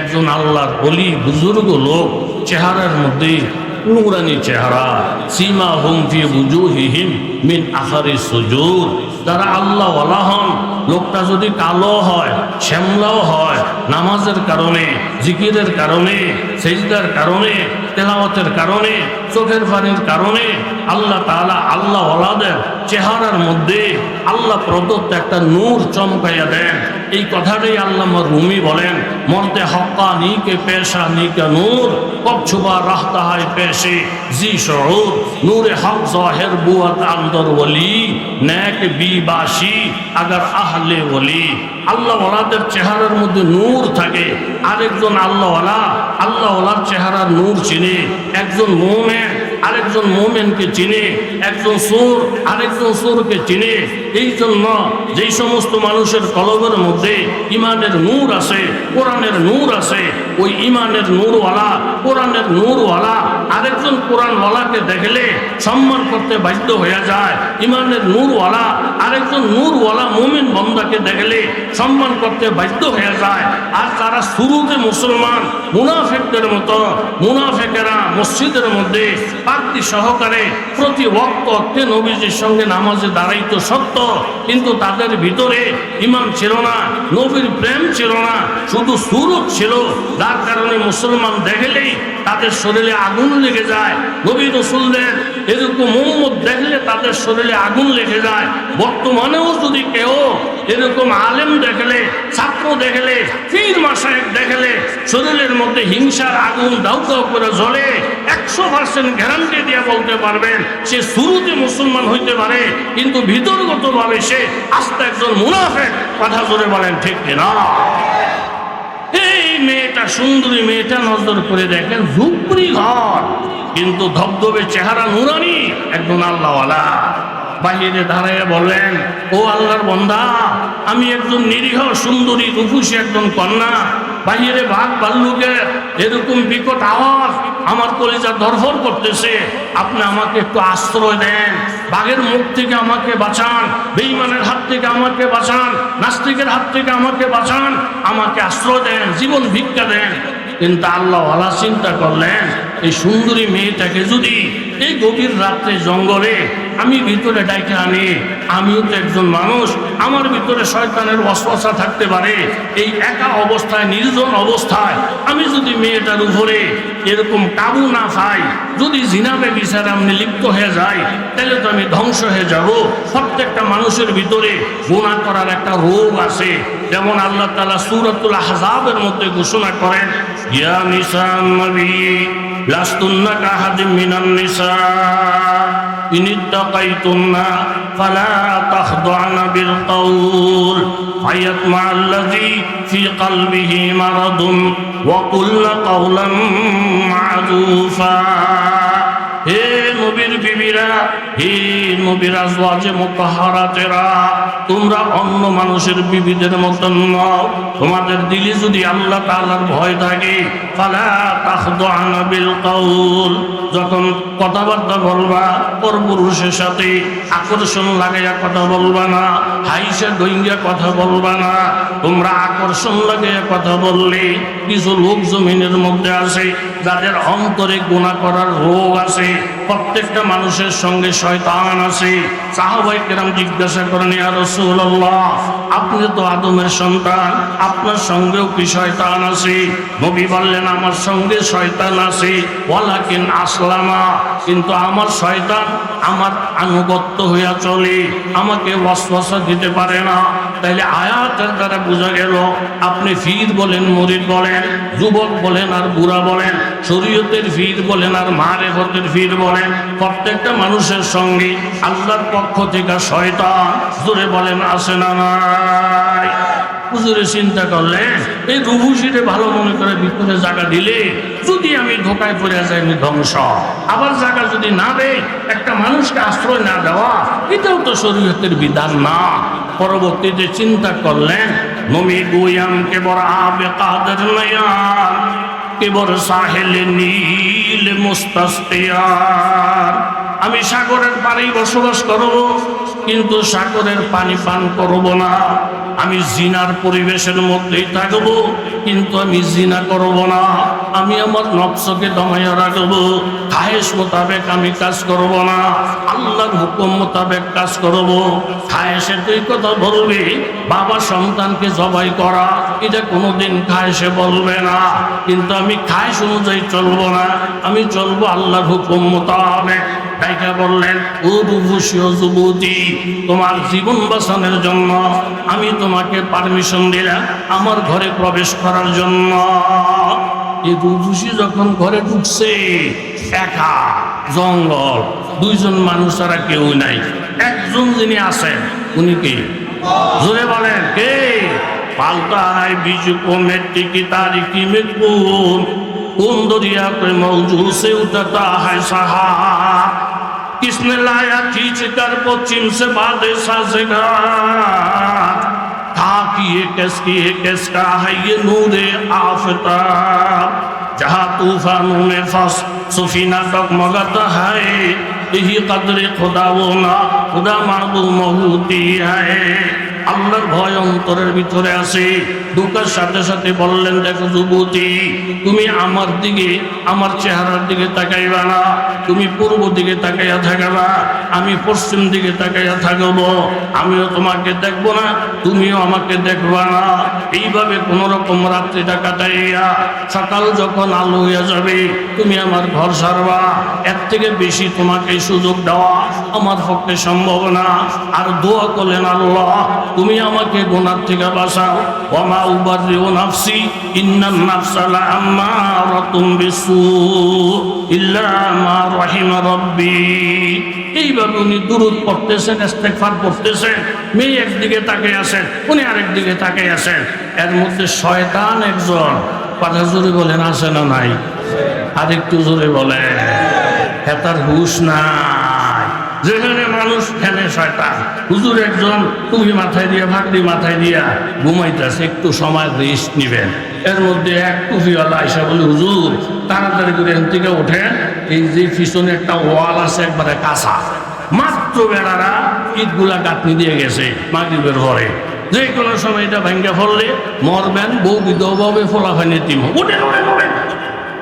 [SPEAKER 1] একজন আল্লাহর ওলি বুজুর্গ লোক, চেহারার মধ্যে নুরানি চেহারা, সীমা হুম ফি বুজুহিহিম মিন আসারি সুজুদ। যারা আল্লাহ ওয়ালা হন, লোকটা যদি কালো হয়, শ্যামলাও হয়, নামাজের কারণে, জিকিরের কারণে, সেজদার কারণে, তেলাওয়াতের কারণে, চোখের পানির কারণে আল্লাহ তাআলা আল্লাহ ওয়ালাদের চেহারার মধ্যে আল্লাহ প্রদত্ত একটা নূর চমকাইয়া দেন। এই কথাটাই আল্লামা রুমি বলেন, মরতে হক্কা নি কে পেশা নি কা নূর, কব ছুবা রাহতা হয় পেশে জি শউর। নূরে হক জাহির বুয়াত আন্দর ওলি, নেক বিবাসী আগার আহলে ওলি। আল্লাহ ওয়ালাদের চেহারার মধ্যে নূর থাকে। আরেকজন আল্লাহ ওয়ালার চেহারার নূর চিনে, একজন মুমিন আরেকজন মুমিনকে চিনে, একজন সুর আরেকজন সুরকে চিনে। এই জন্য যেই সমস্ত মানুষের কলবের মধ্যে ইমানের নূর আছে, কোরআনের নূর আছে, ওই ইমানের নূরওয়ালা, কোরআনের নূরওয়ালা আরেকজন কোরআনওয়ালাকে দেখলে সম্মান করতে বাধ্য হয়ে যায়। ইমানের নূরওয়ালা আরেকজন নূরওয়ালা মুমিন বান্দাকে দেখলে সম্মান করতে বাধ্য হয়ে যায়। আর যারা শুরুতে মুসলমান, মুনাফিকদের মতো, মুনাফিকেরা মসজিদের মধ্যে পাক্তি সহকারে প্রতি ওয়াক্তে নবীজির সঙ্গে নামাজে দাঁড়াইতো সত্য, কিন্তু তাদের ভিতরে ঈমান ছিল না, নবীর প্রেম ছিল না, শুধু সুরত ছিল। যার কারণে মুসলমান দেখলেই তাদের শরীরে আগুন লেগে যায়। নবী রাসূলদের এরকম উম্মত দেখলে তাদের শরীরে আগুন লেগে যায়। বর্তমানেও যদি কেউ এরকম আলেম দেখলে, ছাত্র দেখলে, পীর মাশায়েখ দেখলে শরীরের মধ্যে হিংসার আগুন দাউ দাউ করে জ্বলে, 100% গ্যারান্টি দিয়ে বলতে পারবেন সে শুরুতে মুসলমান হইতে পারে, কিন্তু ভিতরগতভাবে সে আস্তে একজন মুনাফিক। কথা জোরে বলেন ঠিক কিনা? এই মেয়েটা, সুন্দরী মেয়েটা, নজর করে দেখেন ঝুপড়ি ঘর, কিন্তু ধবধবে চেহারা, নুরানি, একজন আল্লাহওয়ালা। বাহিরে দাঁড়াইয়া বললেন, ও আল্লাহর বান্দা, আমি একজন নিরীহ সুন্দরী রূপসী একজন কন্যা। বাহিরে বাঘ ভাল্লুকের এরকম বিকট আওয়াজ আমার কলিজা ধরফর করতেছে। আপনি আমাকে একটু আশ্রয় দেন, বাঘের মুখ থেকে আমাকে বাঁচান, বেঈমানের হাত থেকে আমাকে বাঁচান, নাস্তিকের হাত থেকে আমাকে বাঁচান, আমাকে আশ্রয় দেন, জীবন ভিক্ষা দেন। কিন্তু আল্লাহওয়ালা চিন্তা করলেন, এই সুন্দরী মেয়েটাকে যদি এই গভীর রাত্রে জঙ্গলে আমি ভিতরে ডাইকে আনি, আমিও তো একজন মানুষ, আমার ভিতরে শয়তানের ওয়াসওয়াসা থাকতে পারে। এই একা অবস্থায়, নির্জন অবস্থায় আমি যদি মেয়েটার উপরে এরকম কাবু না পাই, যদি জিনাবে বিচারে আমি লিপ্ত হয়ে যাই, তাহলে তো আমি ধ্বংস হয়ে যাব। প্রত্যেকটা মানুষের ভিতরে গুনাহ করার একটা রোগ আছে। যেমন আল্লাহ তাআলা সূরাতুল আহজাবের মধ্যে ঘোষণা করেন, ইয়া নিসান নবী লাস্তুন্না কাহাদিম মিনান নিসা ইন ইত্তাকাইতুন্না ফালা তাখদুআনা বিল কওল ফায়াতমাআল্লাযী ফি কলবিহি মারাদুন ওয়া কুল্লা কওলান মা'রুফা। হে নবীর বিবিরা, হে নবীর আজওয়াজে মুতাহহারাতেরা, তোমরা অন্য মানুষের বিবিদের মতন নও। তোমাদের দিলে যদি আল্লাহ তাআলার ভয় থাকে, ফালা তাখদুআনা বিল কওল, যখন কথাবার্তা বলবা পরপুরুষের সাথে আকর্ষণ লাগাইয়া কথা বলবা না, হাইসা ডইঙ্গা কথা বলবা না। তোমরা আকর্ষণ লাগাইয়া কথা বললে কিছু লোক জমিনের মধ্যে আছে যাদের অন্তরে গুনাহ করার রোগ আছে। প্রত্যেকটা মানুষের সঙ্গে শয়তান আছে। সাহাবায়ে কেরাম জিজ্ঞাসা করেন, ইয়া রাসূলুল্লাহ, আপনি তো আদমের সন্তান, আপনার সঙ্গেও কি শয়তান আছে? নবী বললেন, আমার সঙ্গে শয়তান আছে, ওয়ালাকিন আসলামা, কিন্তু আমার শয়তান আমার আনুগত্য হইয়া চলে, আমাকে ওয়াসওয়াসা দিতে পারে না। তাইলে আয়াতের দ্বারা বোঝা গেল, আপনি ফির বলেন, মুরিদ বলেন, যুবক বলেন আর বুড়া বলেন, শরীয়তের ফির বলেন আর মারেফতের ফির বলেন, প্রত্যেকটা মানুষের সঙ্গে আল্লাহর পক্ষ থেকে শয়তান, জোরে বলেন, আসে না নাই? হুজুরে চিন্তা করলেন, এই রুবুশিরে ভালো মনে করে ভিতরে জায়গা দিলে যদি আমি ধোকায় পড়ে যাই, আমি ধ্বংস। আবার জায়গা যদি না দেয়, একটা মানুষকে আশ্রয় না দেওয়া, এটাও তো শরীয়তের বিধান না। পরবর্তীতে চিন্তা করলেন, নমি গুয়াম কে বড় আবে কাদের নয়ান কে বড় সাহেলে নীল মুস্তাসকিয়ার। আমি সাগরের পাড়ে বসবাস করব, কিন্তু সাগরের পানি পান করব না। আমি জিনার পরিবেশের মধ্যেই থাকব, কিন্তু আমি জিনা করব না। আমি আমার নফসকে দমাইয়া রাখব, খায়েশ মোতাবেক আমি কাজ করব না, আল্লাহর হুকুম মোতাবেক কাজ করব। খায়েশের তুই কথা বলবি, বাবা সন্তানকে জবাই করা, এটা কোনোদিন খায়েশে বলবে না, কিন্তু আমি খায়েশ অনুযায়ী চলবো না, আমি চলবো আল্লাহর হুকুম মোতাবেক। তাইকা বললেন, ও রূপসী ও যুবতী, তোমার জীবন বাঁচানোর জন্য আমি তোমাকে পারমিশন দিলাম আমার ঘরে প্রবেশ করার জন্য। এই রূপসী যখন ঘরে ঢুকছে, একা জঙ্গল, দুইজন মানুষ ছাড়া কেউ নাই। একজন যিনি আছেন, উনি কে? জোরে বলেন, কে? পাল্টা है बीजू को मिट्टी की तारीकी में कौन दरिया पे मौजू से उतरता है सहार, किसने लाया खींच कर पश्चिम से बादे साज़गार, था कि ये किसका है ये नूरे आफ़ताब, जहाँ तूफानों में फंस सफीना डगमगाता है, यही कदर खुदा वो ना खुदा मालूम होती है। আল্লাহর ভয় অন্তরের ভিতরে আছে। ঢোকার সাথে সাথে বললেন, দেখো যুবতী, তুমি আমার দিকে, আমার চেহারার দিকে তাকাইবা না, তুমি পূর্ব দিকে তাকাইয়া থাকবা, আমি পশ্চিম দিকে তাকাইয়া থাকবো, আমিও তোমাকে দেখবো না, তুমিও আমাকে দেখবা না। এইভাবে কোন রকম রাত্রিটা কাটাইয়া সকাল যখন আলো হইয়া যাবে, তুমি আমার ঘর সারবা। এর থেকে বেশি তোমাকে সুযোগ দেওয়া আমার পক্ষে সম্ভব না। আর দোয়া করলেন, আল্লাহ তুমি আমাকে গুনাহ থেকে বাঁচাও। ওয়া উবাররিউ নাফসি ইন্নান নাফসা লাআম্মারাতুম বিসু ইল্লা মা রাহিমা রাব্বি। এইভাবে উনি দুরূদ পড়তেছেন, ইস্তেগফার পড়তেছেন। মেয়ে একদিকে তাকিয়ে আছেন, উনি আরেক দিকে তাকিয়ে আছেন। এর মধ্যে শয়তান একজন, কথা জোরে বলেন, আছে না নাই? আর একটু জোরে বলেন, হেতার হুশ নাই। যেখানে মানুষ খেলে শয়তান। হুজুর একজন টুপি মাথায় দিয়া, ভাগড়ি মাথায় দিয়া ঘুমাইতেছে, একটু সময় রেস্ট নিবেন। এর মধ্যে এক টুপিওয়ালা আইসা বলে, হুজুর তাড়াতাড়ি করে এখান থেকে ওঠেন, এই যে পিছনে একটা ওয়াল আছে একবারে কাঁচা, মাত্র বেড়ারা ইটগুলা গাঁথনি দিয়ে গেছে মাগরিবের পরে, যে কোনো সময় এটা ভেঙ্গে ফেললে মরবেন, বউ বিধবাবে ফোলাফানি তিম ওঠেন ওঠেন ওঠেন।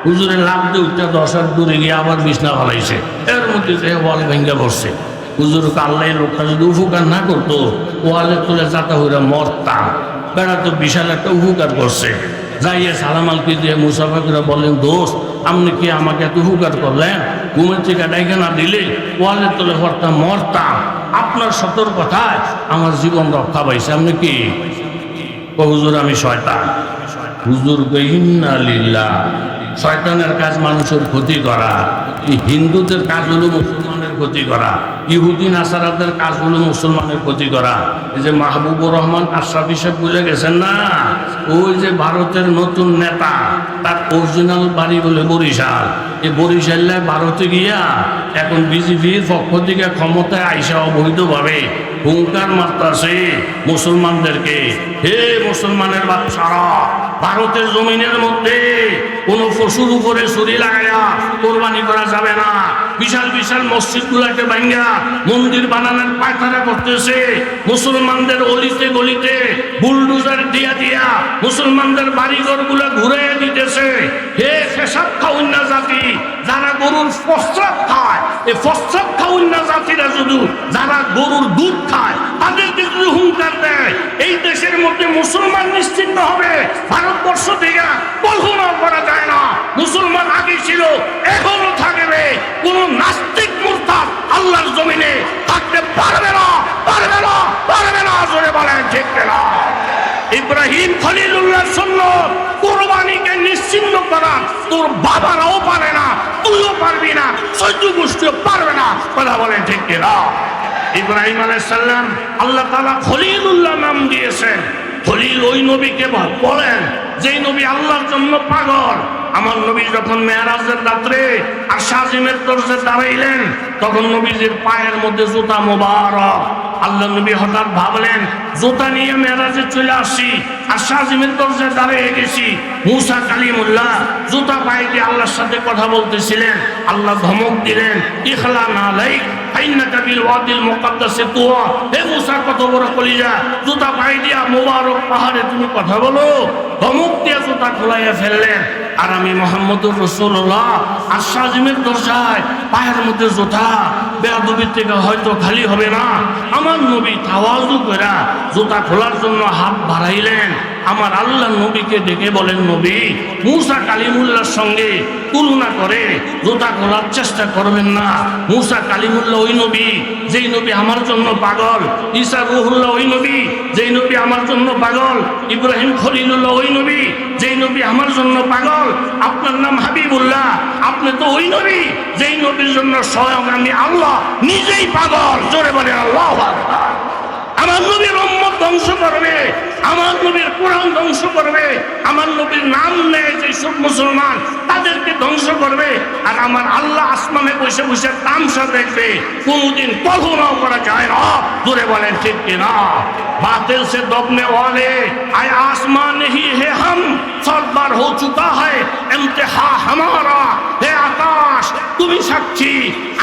[SPEAKER 1] হুজুরের লাভ দিয়ে উঠতে 10 হাত দূরে গিয়ে আবার বিছনা ফেলাইছে। এর মধ্যে যে ওয়াল ভেঙ্গে পড়ছে। হুজুর কাল্লাই লোকটা যদি উপকার না করতো, ওয়ালের তোলে যাতা হইরা মরতাম। বেড়া তো বিশাল একটা উপকার করছে। যাইয়ে সালামালকে দিয়ে মুসাফা করে বললেন, দোস্ত আপনি কি আমাকে এত উপকার করলেন? ঘুমের থেকে ডাইকে না দিলে ওয়ালের তোলে পড়তাম, মরতাম। আপনার সতর্কতায় আমার জীবন রক্ষা পাইছে। আপনি কি? হুজুর আমি শয়তান। হুজুর ইন্না লিল্লাহ, শয়তানের কাজ মানুষের ক্ষতি করা, এই হিন্দুদের কাজ হলো মুসলমানের ক্ষতি করা, ইহুদি নাসারাদের কাজ হলো মুসলমানের ক্ষতি করা। এই যে মাহবুবুর রহমান আশরাফি সাহেব বুঝে গেছেন না, ওই যে ভারতের নতুন নেতা, তার অরিজিনাল বাড়ি বলে বরিশাল। এই বরিশালে ভারতে গিয়া এখন বিজেপির পক্ষ থেকে ক্ষমতায় আইসা অবৈধভাবে হুঙ্কার মারতাছে মুসলমানদেরকে, হে মুসলমানের বাচ্চারা, ভারতের জমিনের মধ্যে কোন পশুর উপরে ছুরি লাগাইয়া কোরবানি করা যাবে না। বিশাল বিশাল মসজিদগুলাকে ভাঙ্গা মন্দির বানানোর পায়তারা করতেছে, মুসলমানদের অলিতে গলিতে বুলডোজার দিয়া দিয়া মুসলমানদের বাড়িঘরগুলো ঘুরাইয়া দিতেছে। হে ফেসাদ খাউন্না জাতি, যারা গরুর প্রস্রাব খায়, এই প্রস্রাব খাউন্না জাতিরা শুধু যারা গরুর দুধ খায় তাদেরকে যদি হুঙ্কার দেয়, এই দেশের মধ্যে মুসলমান নিশ্চিন্ন হবে। ভারতবর্ষ থেকে কল্পনা করা যায় না। মুসলমান আগে ছিল, এখনো থাকবে। কোন নাস্তিক মুরতাদ আল্লাহর জমিনে থাকতে পারবে না, পারবে না, পারবে না। জোরে বলেন ঠিক না? ইব্রাহিম খলিলুল্লাহর সুন্নাত কুরবানিকে নিশ্চিন্ন করা তোর বাবারাও পারে না, তুইও পারবি না, চৌদ্দ গোষ্ঠীও পারবে না। কথা বলেন ঠিক না? ইব্রাহিম আলাইহিস সালাম আল্লাহ তাআলা খলিলুল্লাহ নাম দিয়েছেন। খলিল ওই নবীকে বলেন যেই নবী আল্লাহর জন্য পাগল। আমার নবী যখন মেরাজের রাত্রে আর শাজিমের দরজায় দাঁড়াইলেন, তখন নবীজির পায়ের মধ্যে জুতা মোবারক। আল্লাহ নবী হঠাৎ ভাবলেন, জুতা নিয়ে মেরাজে চলে আসি আর শাজিমের দরজায় দাঁড়িয়ে গেছি। মুসা কালিমুল্লাহ জুতা পায়ে দিয়ে আল্লাহর সাথে কথা বলতেছিলেন। আল্লাহ ধমক দিলেন, ইখলা নালাইক ফাইন্নাকা বিল ওয়াদিল মুকাদ্দাসে তুয়া। হে মুসা, কত বড় কলিজা, জুতা পায়ে দিয়া মোবারক পাহাড়ে তুমি কথা বলো। ধমক দিয়ে জুতা খোলাইয়া ফেললেন। আর আমি মুহাম্মদুর রাসূলুল্লাহ আর শাজিমের দরজায় পায়ের মধ্যে জুতা, বেয়াদবির থেকে হয়তো খালি হবে না। আমার নবী তাওয়াজু করে জুতা খোলার জন্য হাত বাড়াইলেন। আমার আল্লাহ নবীকে ডেকে বলেন, নবী, মুসা কালিমুল্লাহর সঙ্গে তুলনা করে জুতা খোলার চেষ্টা করবেন না। মুসা কালিমুল্লাহ ওই নবী যেই নবী আমার জন্য পাগল। ঈসা রুহুল্লাহ ওই নবী যেই নবী আমার জন্য পাগল। ইব্রাহিম খলিলুল্লাহ ওই নবী যেই নবী আমার জন্য পাগল। আপনার নাম হাবিবুল্লাহ, আপনি তো ওই নবী যেই নবীর জন্য স্বয়ং আমি আল্লাহ নিজেই পাগল। জোরে বলে আল্লাহু আকবার। আমার নবীর উম্মত ধ্বংস করবে, আমার নবীর কোরআন ধ্বংস করবে, আমার নবীর নাম নেয় যে সব মুসলমান তাদেরকে ধ্বংস করবে। আর আমার আল্লাহ আসমানে বসে বসে তামসা দেখবে, কোনদিন কল্পনাও করা যায় না। জোরে বলেন ঠিক কিনা? बातिल से दबने वाले आए आसमान नहीं है, हम 100 बार हो चुका है इम्तिहा हमारा। হে আকাশ, তুমি সাক্ষী,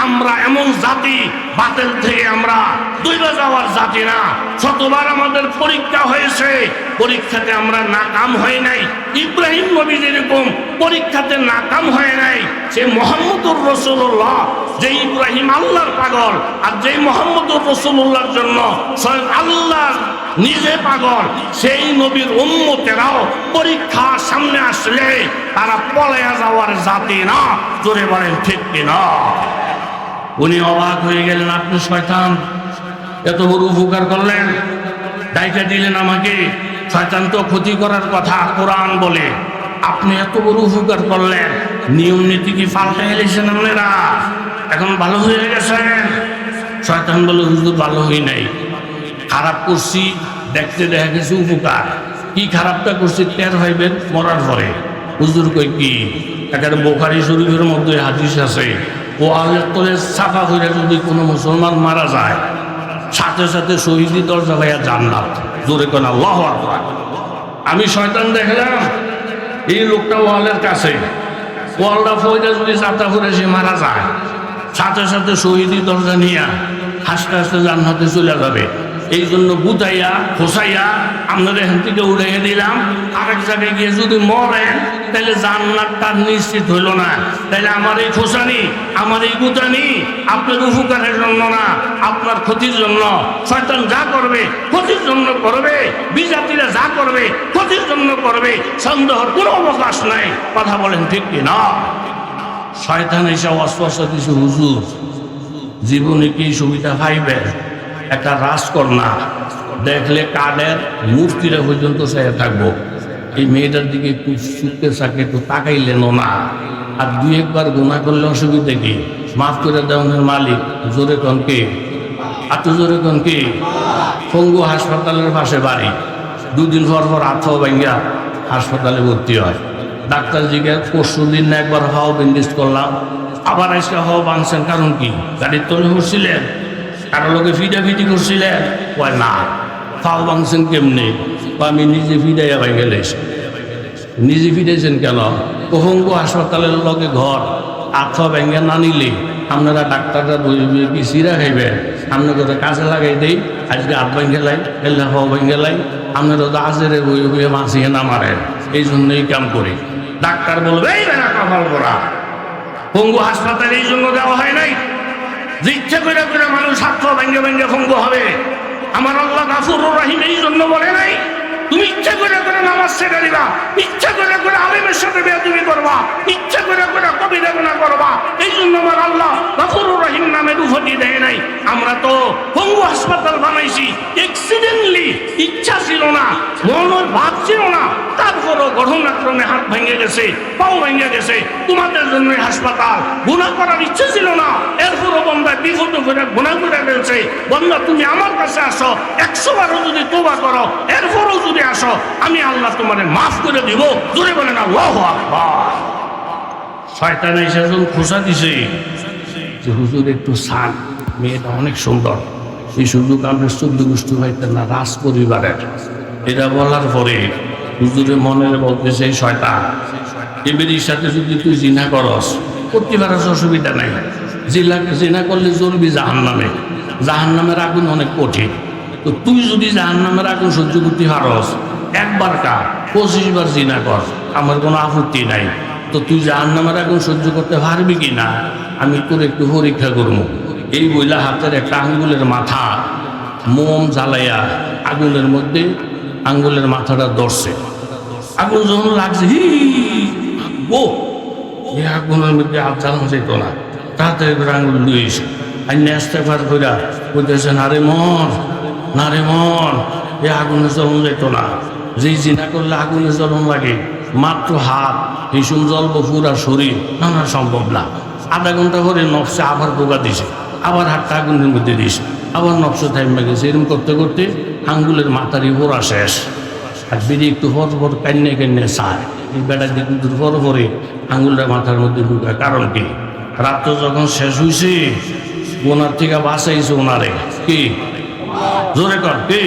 [SPEAKER 1] আমরা এমন জাতি, বাতিল থেকে আমরা দূরে যাওয়ার জাতি না। 100 বার আমাদের পরীক্ষা হয়েছে, পরীক্ষাতে আমরা নাকাম হয় নাই। ইব্রাহিম নবী যেরকম পরীক্ষাতে নাকাম হয় নাই, সে মুহাম্মদুর রাসূলুল্লাহ, যে ইব্রাহিম আল্লাহর পাগল আর যে মুহাম্মদুর রাসূলুল্লাহর জন্য স্বয়ং আল্লাহ নিজে পাগল, সেই নবীর উম্মতেরাও পরীক্ষা সামনে আসলে তারা পলায়া যাওয়ার জাতি না। জোরে বলেন ঠিক কিনা? উনি অবাক হয়ে গেলেন, আপনি শয়তান, এত বড় উপকার করলেন, ডাইকা দিলেন আমাকে। শয়তান তো ক্ষতি করার কথা কোরআন বলে, আপনি এত বড় উপকার করলেন, নিয়ম নীতি কি পাল্টে এলেছেন আপনারা? এখন ভালো হয়ে গেছেন? শয়তান বলে, হুজুর ভালো হই নাই, খারাপ করছি, দেখতে দেখা গেছে উপকার। কি খারাপটা করছি টের হইবেন মরার পরে। হুজুর কই কি? এখানে বুখারী শরীফের মধ্যে হাদিস আছে, ও আল্লাহর তলে ছাপা করে যদি কোনো মুসলমান মারা যায়, সাথে সাথে শহীদি দরজা ভাইয়া জান্নাত। জোরে কোন আল্লাহু আকবার। আমি শয়তান দেখলাম, এই লোকটা ওয়ালের কাছে, ওয়ালটা ফয়দা যদি চাতা করে সে মারা যায়, সাথে সাথে শহীদি দরজা নিয়ে হাসতে হাসতে জান্নাতে চলে যাবে। এই জন্য বুঝাইয়া খোসাইয়া আপনাদের এখান থেকে উড়াইয়া দিলাম। আরেক জায়গায় গিয়ে যদি মরেন, তাহলে জান্নাতটা নিশ্চিত হইল না। তাহলে আমার এই খোসানি, আমার এই গুতানি আপনার উপকারের জন্য না, আপনার ক্ষতির জন্য। শয়তান যা করবে ক্ষতির জন্য করবে, বিজাতিরা যা করবে ক্ষতির জন্য করবে, সন্দেহের কোনো অবকাশ নাই। কথা বলেন ঠিক কি না? শয়তান এসে অস্পষ্ট কিছু, হুজুর জীবনে কি সুবিধা পাইবে? একটা রাজকন্যা দেখলে কাঠের মূর্তিরা পর্যন্ত চেয়ে থাকবো, এই মেয়েটার দিকে একটু সুখে সাকে একটু তাকাইলেনও না। আর দুই একবার গুনাহ করলে অসুবিধা কি? মাফ করে দেওয়ার মালিক। জোরে কন কে? এত জোরে কন কে? পঙ্গু হাসপাতালের পাশে বাড়ি। দুদিন পর পর হাত ভাঙ্গা হাসপাতালে ভর্তি হয়। ডাক্তার জিজ্ঞেস পরশু দিন না একবার হাও ব্যান্ডেজ করলাম, আবার আজকে হাও ভাঙছেন, কারণ কি? গাড়ির তলে উঠছিলেন, কারো লোকে ফিটাফিটি করছিলেন? কয় না। ফাও ভাঙছেন কেমনি? আমি নিজে ফিটাইয়া ভাঙে লেছি। নিজে ফিটাইছেন কেন? পঙ্গু হাসপাতালের লগে ঘর, হাত ভেঙে না নিলে আপনারা ডাক্তাররা বলবে কি সিরা খাইবেন? আপনাকে কাজে লাগাই দেই, আজকে হাত ভেঙে লাই, এলে হাও ভেঙে লাই, আপনারা তো আজেরে বই বইয়ে মাছিয়ে না মারেন, এই জন্যই কাম করি। ডাক্তার বলবে এই বেলা কপাল করা। পঙ্গু হাসপাতালে এই জন্য দেওয়া হয় নাই যে ইচ্ছা করে করে মানুষ হাত ভেঙে ভেঙে পঙ্গু হবে। আমার আল্লাহ গাফুরুর রহিম এই জন্য বলে নাই তুমি ইচ্ছা করে করে নামাজ ছেড়ে দিবা, ইচ্ছা করে করে আলেমের সাথে বেয়াদবি করবা, ইচ্ছা করে করে কবিরা গুনাহ করবা। এই জন্য আমার আল্লাহ গাফুরুর রহিম নামের উপাধি দেয় নাই। আমরা তো পঙ্গু হাসপাতাল বানাইছি অ্যাক্সিডেন্টলি, ইচ্ছা ছিল না, মনের ভাব ছিল না, তারপরও ঘটনাক্রমে হাত ভেঙে গেছে, পাও ভেঙে গেছে। তোমাদের জন্য হাসপাতাল। গুনাহ করার ইচ্ছে ছিল না, এরপরও বন্দা বিপদ করে গুনাহ করে ফেলছে। বন্দা তুমি আমার কাছে আসো, 100 বারও যদি তওবা করো, এরপরও যদি আসো, আমি আল্লাহ তোমারে মাফ করে দিব। জোরে বলেন আল্লাহু আকবার। শয়তান এসে যখন খোঁচা দিছে যে হুজুর একটু সান, মেয়েটা অনেক সুন্দর, এই সুযোগ আপনি 14 গোষ্ঠী হইতেন না, রাজ পরিবারের। এটা বলার পরে হুজুরের মনের বলতেছে শয়তান, এবারের সাথে যদি তুই জিনা করস, করতে পারস অসুবিধা নাই, জিনা করলে জ্বলবি জাহান্নামে। জাহান্নামের আগুন অনেক কঠিন। তো তুই যদি জাহান্নামের আগুন সহ্য করতে পারস, একবার কা 25 বার জিনা কর, আমার কোনো আপত্তি নাই। তো তুই জাহান্নামের আগুন সহ্য করতে পারবি কি না, আমি তোর একটু পরীক্ষা করব। এই বইলা হাতের একটা আঙ্গুলের মাথা মোম জ্বালাইয়া আগুনের মধ্যে আঙ্গুলের মাথাটা ধরছে। আগুন যখন লাগছে, আগুনের মধ্যে হাত জ্বালানো যেত না, তাড়াতাড়ি করে আঙ্গুল লুইস আইনে আসতে পার কইরা বলতেছে নারে মন, নারে মন, এ আগুনে জ্বলন যেত না। যেই জিনা করলে আগুনে জ্বলন লাগে, মাত্র হাত ভীষণ জ্বলব, পুরা শরীর না সম্ভব না। আধা ঘন্টা করে নফসে আবার বোকা দিছে, আবার হাতটা আগুনের মধ্যে দিছে, আবার নফসে থাইমা গেছে। এরকম করতে করতে আঙ্গুলের মাথারই ওরা শেষ। আর বেরিয়ে একটু পর পর কান্নে কান্নে চায়, এই বেটা কিন্তু পর পরে আঙ্গুলটা মাথার মধ্যে ঢুকায়। কারণ কি? রাত্র যখন শেষ হয়েছে, ওনার থেকে বাঁচাইছে ওনারে কি? জোরে কর কি?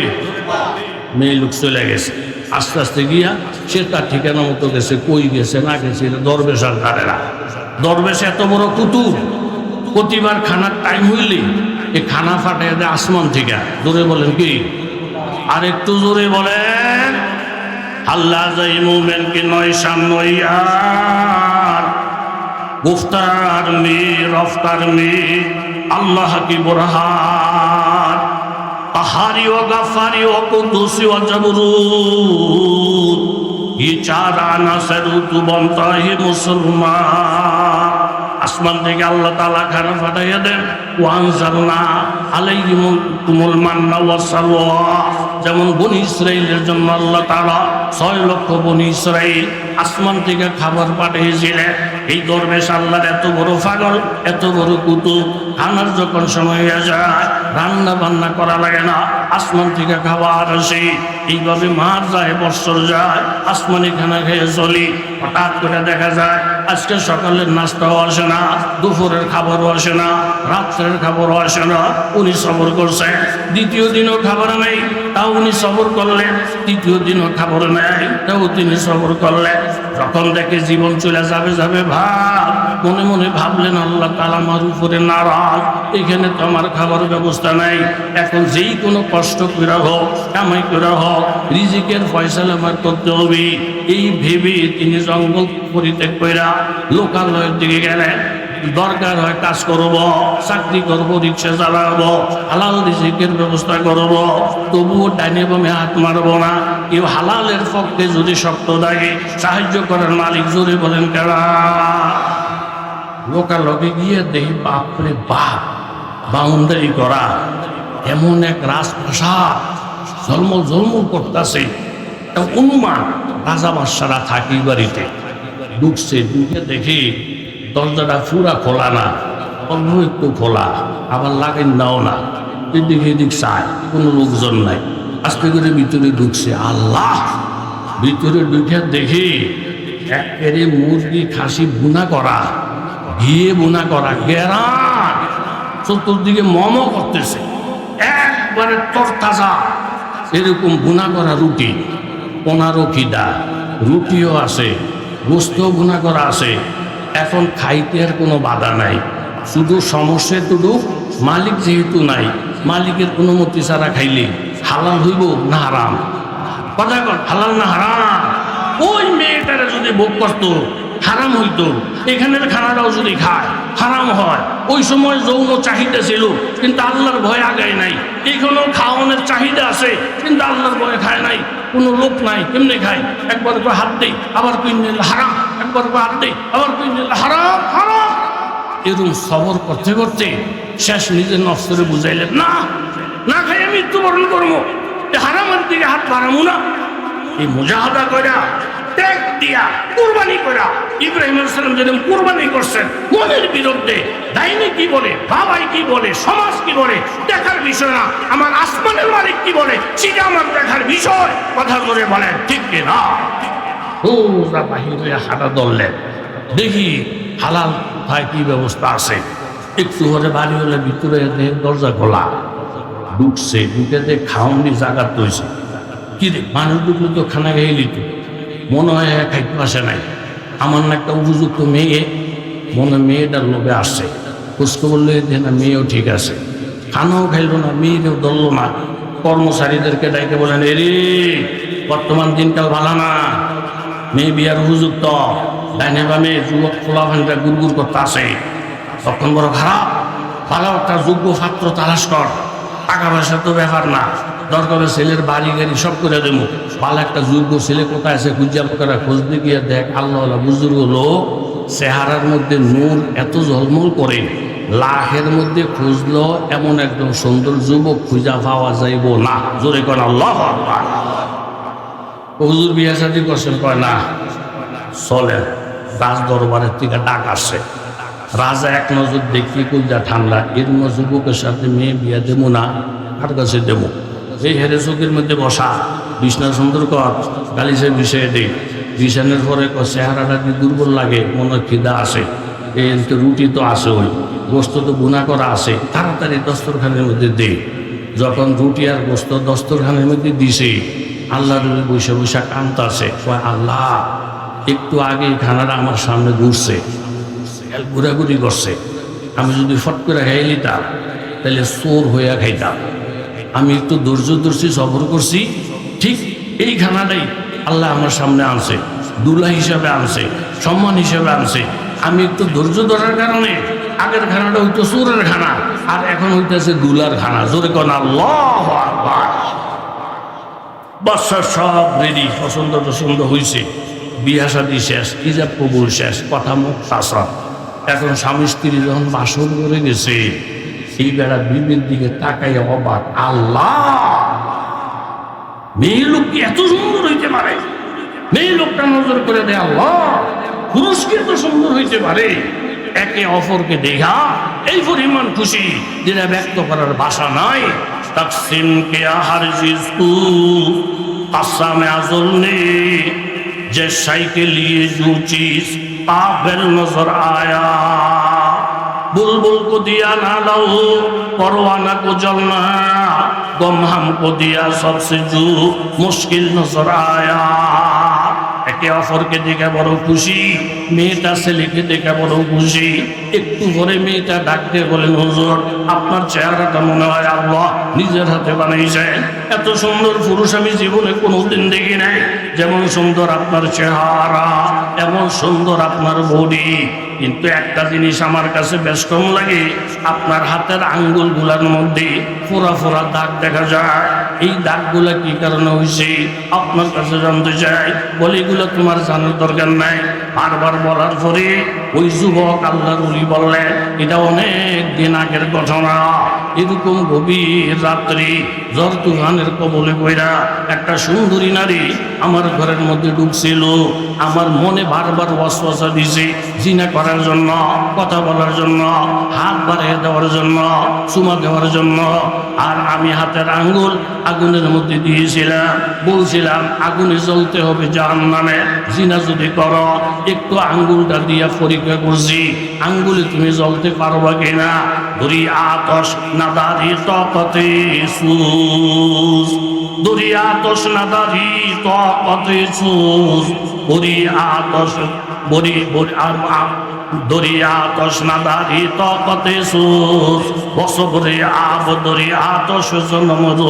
[SPEAKER 1] মেয়ে লোক চলে গেছে। আস্তে আস্তে গিয়া সে তার ঠিকানা মতো গেছে, কই গেছে না গেছে এটা দরবেশ আর কারেরা। দরবেশ এত বড় কুতুব, প্রতিবার খানার টাইম হইলে এই খানা ফাটাই দেয় আসমান থেকে। জোরে বলেন কি? আর একটু জোরে বলেন। আল্লাহ যাই মুমিনকে নয় সামনইয়ার গুফতার মে রফতার মে আল্লাহ কি বুরহান পাহাড়ি ও গাফারি ও কুদুসি ও জবরুত ये 4 आना से तू बनता है मुसलमान। আসমান থেকে আল্লাহ তাআলা খানা পাঠাইয়া দেন। ওয়ানজালনা আলাইহিমুল মান্না ওয়াসসালওয়া, যেমন বনি ইসরাইলের জন্য আল্লাহ তাআলা 6 লক্ষ বনি ইসরাইল আসমান থেকে খাবার পাঠিয়েছিলেন। এই দরবেশ আল্লাহর এত বড় পাগল, এত বড় কুতুব, খানার যখন সময় হয়ে যায় রান্না বান্না করা লাগে না, আসমান থেকে খাবার আসে। এইভাবে মাস যায়, বছর যায়, আসমানি খানা খেয়ে চলি। হঠাৎ করে দেখা যায় আজকে সকালের নাস্তাও আসে না, দুপুরের খাবারও আসে না, রাত্রের খাবারও আসে না। উনি সবর করছেন। দ্বিতীয় দিনও খাবার নেই, তাও উনি সবর করলেন। তৃতীয় দিনও খাবার নেই, তাও তিনি সবর করলেন। যখন দেখে জীবন চলে যাবে যাবে ভাব, মনে মনে ভাবলেন আল্লাহ তাআলা আমার উপরে নারাজ, এখানে তো আমার খাবার ব্যবস্থা নাই। এখন যেই কোনো কষ্ট করে হোক, কামাই করে হোক, রিজিকের ফয়সালা আমার করতে হবে। এই ভেবে তিনি জঙ্গল পরিত্যাগ কইরা লোকালয়ের দিকে গেলেন। দরকার হয় কাজ করব, চাকরি করব, রিক্সা চালাবো, হালাল রিজিকের ব্যবস্থা করব, তবুও ডাইনে বামে হাত মারবো না। কেউ হালালের পক্ষে যদি শক্ত থাকে, সাহায্য করার মালিক জোরে বলেন কারা? লোকালয়ে গিয়ে দেখি বাপরে বাপ, বাউন্ডারি করা এমন এক রাজপ্রাসাদ ঝলমল ঝলমল করতেছে। অনুমান রাজা বাদশারা থাকি বাড়িতে। ঢুকছে, ঢুকে দেখি দরজাটা পুরা খোলা না, অল্প একটু খোলা, আবার লাগেন দাও না। এদিক এদিক চায়, কোনো লোকজন নাই। আস্তে করে ভিতরে ঢুকছে। আল্লাহ! ভিতরে ঢুকে দেখি একেবারে মুরগি খাসি বুনা করা, ঘিয়ে বুনা করা, গেরা চতুর্দিকে মম করতেছে, একবারে তরতাজা এরকম বুনা করা রুটি, 15 খিদা রুটিও আছে, গোস্ত বুনা করা আছে। এখন খাইতে আর কোনো বাধা নাই, শুধু সমস্যা এতটুকু মালিক যেহেতু নাই, মালিকের অনুমতি ছাড়া খাইলে হালাল হইব না হারাম? কথা কর, হালাল না হারাম? ওই মেয়েটারা যদি ভোগ করতো হারাম হইতো, এখানের খানাটাও যদি খায় হারাম হয়। ওই সময় যৌন চাহিদা ছিল, কিন্তু আল্লাহর ভয় আগায় নাই। এখানেও খাওয়ানোর চাহিদা আছে, কিন্তু আল্লাহর ভয়ে খায় নাই। কোনো লোক নাই, কেমনে খায়? একবার করে হাত দেই, আবার কই নিল হারাম, একবার করে হাত দেই, আবার কই নিল হারাম হারাম। এরকম সবর করতে করতে শেষ নিজের নফসরে বুঝাইলেন, না না খাই আমি মৃত্যুবরণ করবো, হারামের দিকে হাত বাড়াবো না। এই মুজাহাদা করা, ত্যাগ দিয়া, কুরবানি করা, ইব্রাহিম আলাইহিস সালাম যেরকম কুরবানি করছেন মনের বিরুদ্ধে, ডাইনি কি বলে, বাবাই কি বলে, সমাজ কি বলে দেখার বিষয় না, আমার আসমানের মালিক কি বলে সেটা আমার দেখার বিষয়। কথা করে বলেন ঠিক কিনা? ওরা বাহিরে হাঁটা ধরলেন, দেখি হালাল কোথায় কি ব্যবস্থা আছে। একটু হলে বাড়ি হলে ভিতরে দরজা খোলা, ঢুকছে, ঢুকে দেখ খাওয়ানি জায়গা তৈছে। কি রে, মানুষ ঢুকলে তো খানা খেয়ে নিত, মনে হয় খাইতে আসে নাই। আমার না একটা উপযুক্ত মেয়ে, মনে মেয়েটার লোভে আসছে, খুঁজকে বললে যে না মেয়েও ঠিক আছে, খানাও খাইল না, মেয়েকেও ধরলো না। কর্মচারীদেরকে ডাইকে বলেন, এরে বর্তমান দিনকাল ভালো না, মেয়ে বিয়ার উপযুক্ত, ডাইনে বামে যুবক ফোলাফানটা গুড়গুড় করতে আসে, তখন বড় খারাপ, ভালো একটা যোগ্য পাত্র তালাশ কর, টাকা পয়সা তো ব্যাপার না, দরকার ছেলের বাড়ি গাড়ি সব করে দেবো, ভালো একটা যোগ্য ছেলে কোথায় আছে খুঁজা পোকারা খোঁজ দিয়ে গিয়ে দেখ, আল্লাহ বুজুর্গ লোক, চেহারার মধ্যে নূর এত ঝলমল করে, লাখের মধ্যে খুঁজলো এমন একদম সুন্দর যুবক খুঁজা পাওয়া যাইব না। জোরে কর আল্লাহু আকবার। হুজুর বিয়া শাদী করছেন? কয় না। চলেন, রাজ দরবারের থেকে ডাক আসছে। রাজা এক নজর দেখি কুলজা ঠান্ডা, এরম যুবকের সাথে মেয়ে বিয়া দেবো না, কার কাছে দেবো? এই হেরে চোখের মধ্যে বসা, বিছনা সুন্দর কর, গালিসে বিষয়ে দে, বিছানের পরে চেহারাটা কি দুর্বল লাগে, মনে খিদা আসে, এই রুটি তো আসে, ওই গোস্ত তো গুণা করা আছে, তাড়াতাড়ি দস্তরখানের মধ্যে দে। যখন রুটি আর গোস্ত দস্তরখানের মধ্যে দিছে, আল্লাহ রবি বৈশা বৈশা কান্ত আছে, কয় আল্লাহ একটু আগে খানাটা আমার সামনে ঘুরছে, ঘোরাঘুরি করছে, আমি যদি ফট করে খাই নিতাম তাহলে চোর হইয়া খাইতাম। আমি একটু ধৈর্য ধরছি, সবর করছি, ঠিক এই খানাটাই আল্লাহ আমার সামনে আনছে, দুলা হিসাবে আনছে, সম্মান হিসাবে আনছে। আমি একটু ধৈর্য ধরার কারণে আগের খানাটা হইতো চোরের খানা, আর এখন হইতেছে দুলার খানা। জোরে কোন আল্লাহু আকবার। বাচ্চা সব রেডি, পছন্দ টছন্দ হয়েছে, বিয়া শাদী শেষ, ইজাব কবুল শেষ, কথা মুখ তাসা। এখন স্বামী স্ত্রী যখন বাসন করে গেছে, এই বেড়া বিবির দিকে তাকাইয়া অবাক, আল্লাহ মেয়ে লোক কি এত সুন্দর হইতে পারে? মেয়ে লোকটা নজর করে দেয়, আল্লাহ পুরুষ কি এত সুন্দর হইতে পারে? একে অপরকে দেখা এই পরিমাণ খুশি যেটা ব্যক্ত করার ভাষা নাই। তকসিম কে আহার জিজু আসামে আজল নে जैसा के लिए जो चीज काबिल नजर आया, बुलबुल को दिया ना लहू, परवाना को जलना, गम हमको दिया सबसे जो मुश्किल नजर आया। একে অপরকে দেখে বড় খুশি, মেয়েটা ছেলেকে দেখে বড় খুশি। একটু পরে মেয়েটা ডাকতে বলেন, হুজুর আপনার চেহারাটা মনে হয় আল্লাহ নিজের হাতে বানাইছেন, এত সুন্দর পুরুষ আমি জীবনে কোনোদিন দেখি নাই, যেমন সুন্দর আপনার চেহারা, এমন সুন্দর আপনার বডি, কিন্তু একটা জিনিস আমার কাছে বেশ কম লাগে, আপনার হাতের আঙ্গুলগুলোর মধ্যে ফোড়া ফোড়া দাগ দেখা যায়। এই দাগগুলা কি কারণে হয়েছে আপনার কাছে জানতে চাই। বলে এগুলো তোমার জানার দরকার নাই। বারবার বলার পরে ওই যুবক আল্লাহর ওলি বললেন, এটা অনেক দিন আগের ঘটনা। এরকম গভীর রাত্রি ঝড় তুফানের কবলে পড়া একটা সুন্দরী নারী আমার ঘরের মধ্যে ঢুকছিল। আমার মনে বারবার ওয়াসওয়াসা দিছে জিনা করার জন্য, কথা বলার জন্য, হাত বাড়িয়ে দেওয়ার জন্য, চুমা দেওয়ার জন্য। আর আমি হাতের আঙ্গুল আগুনের মধ্যে দিয়েছিলাম, বলছিলাম আগুনে জ্বলতে হবে জাহান্নামে। জিনা যদি করো, একটু আঙ্গুলটা দিয়া পরীক্ষা করছি আঙ্গুলে তুমি জ্বলতে পারবা কিনা। ধরি আতশ নাদারি তকতে সুজ, ধরি আতশ নাদারি তকতে সুজ, বরি আতশ বরি দরিয়া তসনা দারি তকতে সুজ, বসবরে আব দরিয়া তস জনমজ।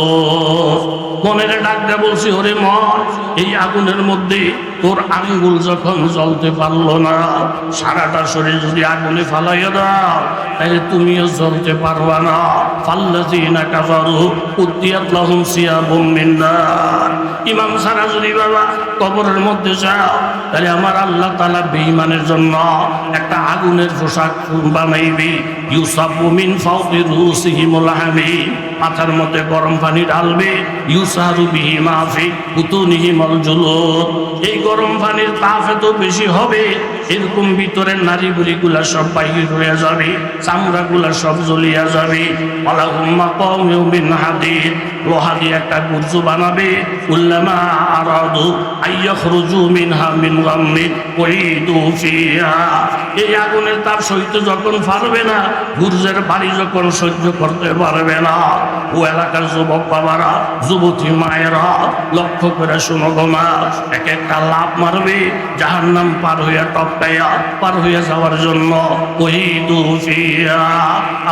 [SPEAKER 1] মনের ডাকতে বলছি, ওরে মন, এই আগুনের মধ্যে তোর আঙ্গুল যখন জ্বলতে পারলো না, সারাটা শরীর যদি আগুনে ফালাইয়া দাও তাহলে তুমিও জ্বলতে পারবা না। ফাল্লাযীনা কাফারু উদ্দিয়াত লাহুম সিয়াবুম মিন নার। ইমাম সারা যদি বাবা কবরের মধ্যে যাও, তাহলে আমার আল্লাহ তাআলা বেঈমানের জন্য একটা আগুনের পোশাক বানাইবে। ইউসাব্বু মিন ফাওকি রুসিহিমুল হামিম, মাথার মধ্যে গরম পানি ঢালবে। ইউসারু বিহি মা ফি বুতুনিহিমুল জুলুদ, এই গরম পানির তাপ এত বেশি হবে, এরকম ভিতরের নারীগুলিগুলা সব বাহির হয়ে যাবে, চামড়াগুলা সব জ্বলিয়া যাবে। ওয়ালাহুম মাকামিউ মিন হাদিদ, লোহা দিয়ে একটা গুরজু বানাবে। কুল্লামা আরাদু আইয়াখরুজু মিনহা মিন গাম্মিন উইদু ফিহা, এই আগুনের তাপ সইতে যখন পারবে না, গুরজের বাড়ি যখন সহ্য করতে পারবে না, ও এলাকার যুবক বাবারা, যুবতী মায়েরা লক্ষ্য করে শোনো গো মা, এক একটা লাভ মারবে জাহান্নাম পার হইয়া টপকাইয়া পার হইয়া যাওয়ার জন্য। উইদু ফিহা,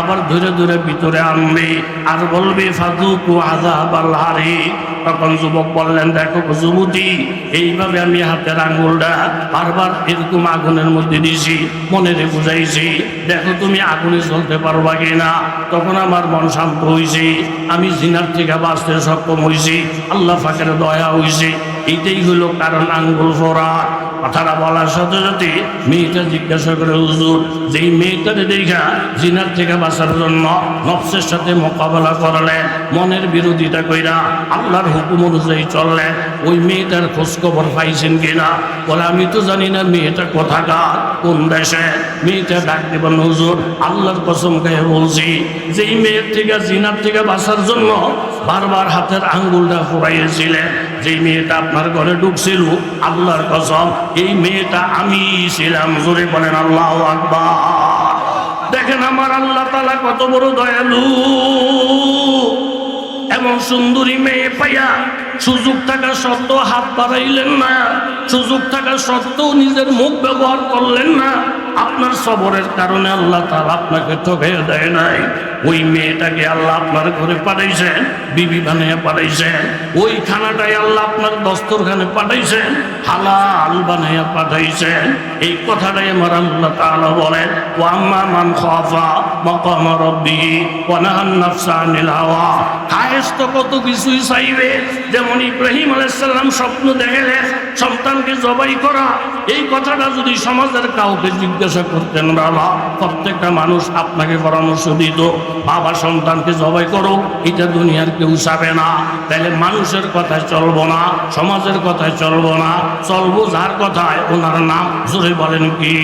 [SPEAKER 1] আবার ধীরে ধীরে ভিতরে আনবে আর বলবে ফাযুকু আযাবাল হারিক। তখন যুবক বললেন, দেখো যুবতী, এইভাবে আমি হাতের আঙ্গুলটা বারবার এরকম আগুনের মধ্যে দিয়েছি, মনে রে বুঝাইছি, দেখো তুমি আগুনে জ্বলতে পারবা কিনা। তখন আমার মন শান্ত হয়েছে, আমি জিনার থেকে বাঁচতে সক্ষম হয়েছি, আল্লাহ পাকের দয়া হয়েছে। এইটাই হলো কারণ আঙ্গুল ফোড়া। কথাটা বলার সাথে সাথে মেয়েটা জিজ্ঞাসা করে, হুজুর, যেই মেয়েটাকে দেখা জিনার থেকে বাঁচার জন্য নফসের সাথে মোকাবেলা করলেন, মনের বিরোধিতা কইরা আল্লাহর হুকুম অনুযায়ী চললেন, ওই মেয়েটার খোঁজ খবর পাইছেন কিনা? বলে, আমি তো জানি না মেয়েটা কোথাকার, কোন দেশে। মেয়েটা ডাক দেবেন, হুজুর, আল্লাহর কসম খেয়ে বলছি, যেই মেয়ের থেকে জিনার থেকে বাঁচার জন্য বারবার হাতের আঙ্গুলটা ফুরাইয়েছিলেন, যেই মেয়েটা আপনার ঘরে ঢুকছিল, আল্লাহর কসম এই মেয়েটা আমি ছিলাম। জোরে বলেন আল্লাহু আকবার। দেখেন আমার আল্লাহ তাআলা কত বড় দয়ালু। এমন সুন্দরী মেয়ে পাইয়া সুযোগ থাকা সত্ত্বেও হাত বাড়াইলেন না, সুযোগ থাকা সত্ত্বেও নিজের মুখ ব্যবহার করলেন না। আপনার সবরের কারণে আল্লাহ তাআলা আপনাকে ঠকাইয়া দেয় নাই। ওই মেয়েটাকে আল্লাহ আপনার ঘরে পাঠাইছেন, বিবি বানিয়ে পাঠাইছেন। ওই খানাটাই আল্লাহ আপনার দস্তরখানে পাঠাইছেন, হালাল বানিয়ে পাঠাইছেন। এই কথাটাই আমার আল্লাহ তাআলা বলেন, ওয়া আম্মা মান খাফা মাকাম রাব্বিহি ওয়া নাহান নাফসা আনিল হাওয়া। খায়েশ তো কত কিছুই চাইবে, যেমন ইব্রাহিম আলাইহিস সালাম স্বপ্ন দেখলেন সন্তানকে জবাই করা। এই কথাটা যদি সমাজের কাউকে জিজ্ঞাসা করতেন, বাবা, প্রত্যেকটা মানুষ আপনাকে পরামর্শ দিত, বাবা সন্তানকে জবাই করো, এটা দুনিয়ার কেউ চাবে না। তাহলে মানুষের কথায় চলবো না, সমাজের কথায় চলবো না, চলবো যার কথায়, ওনার নাম জোরে বলেন কি?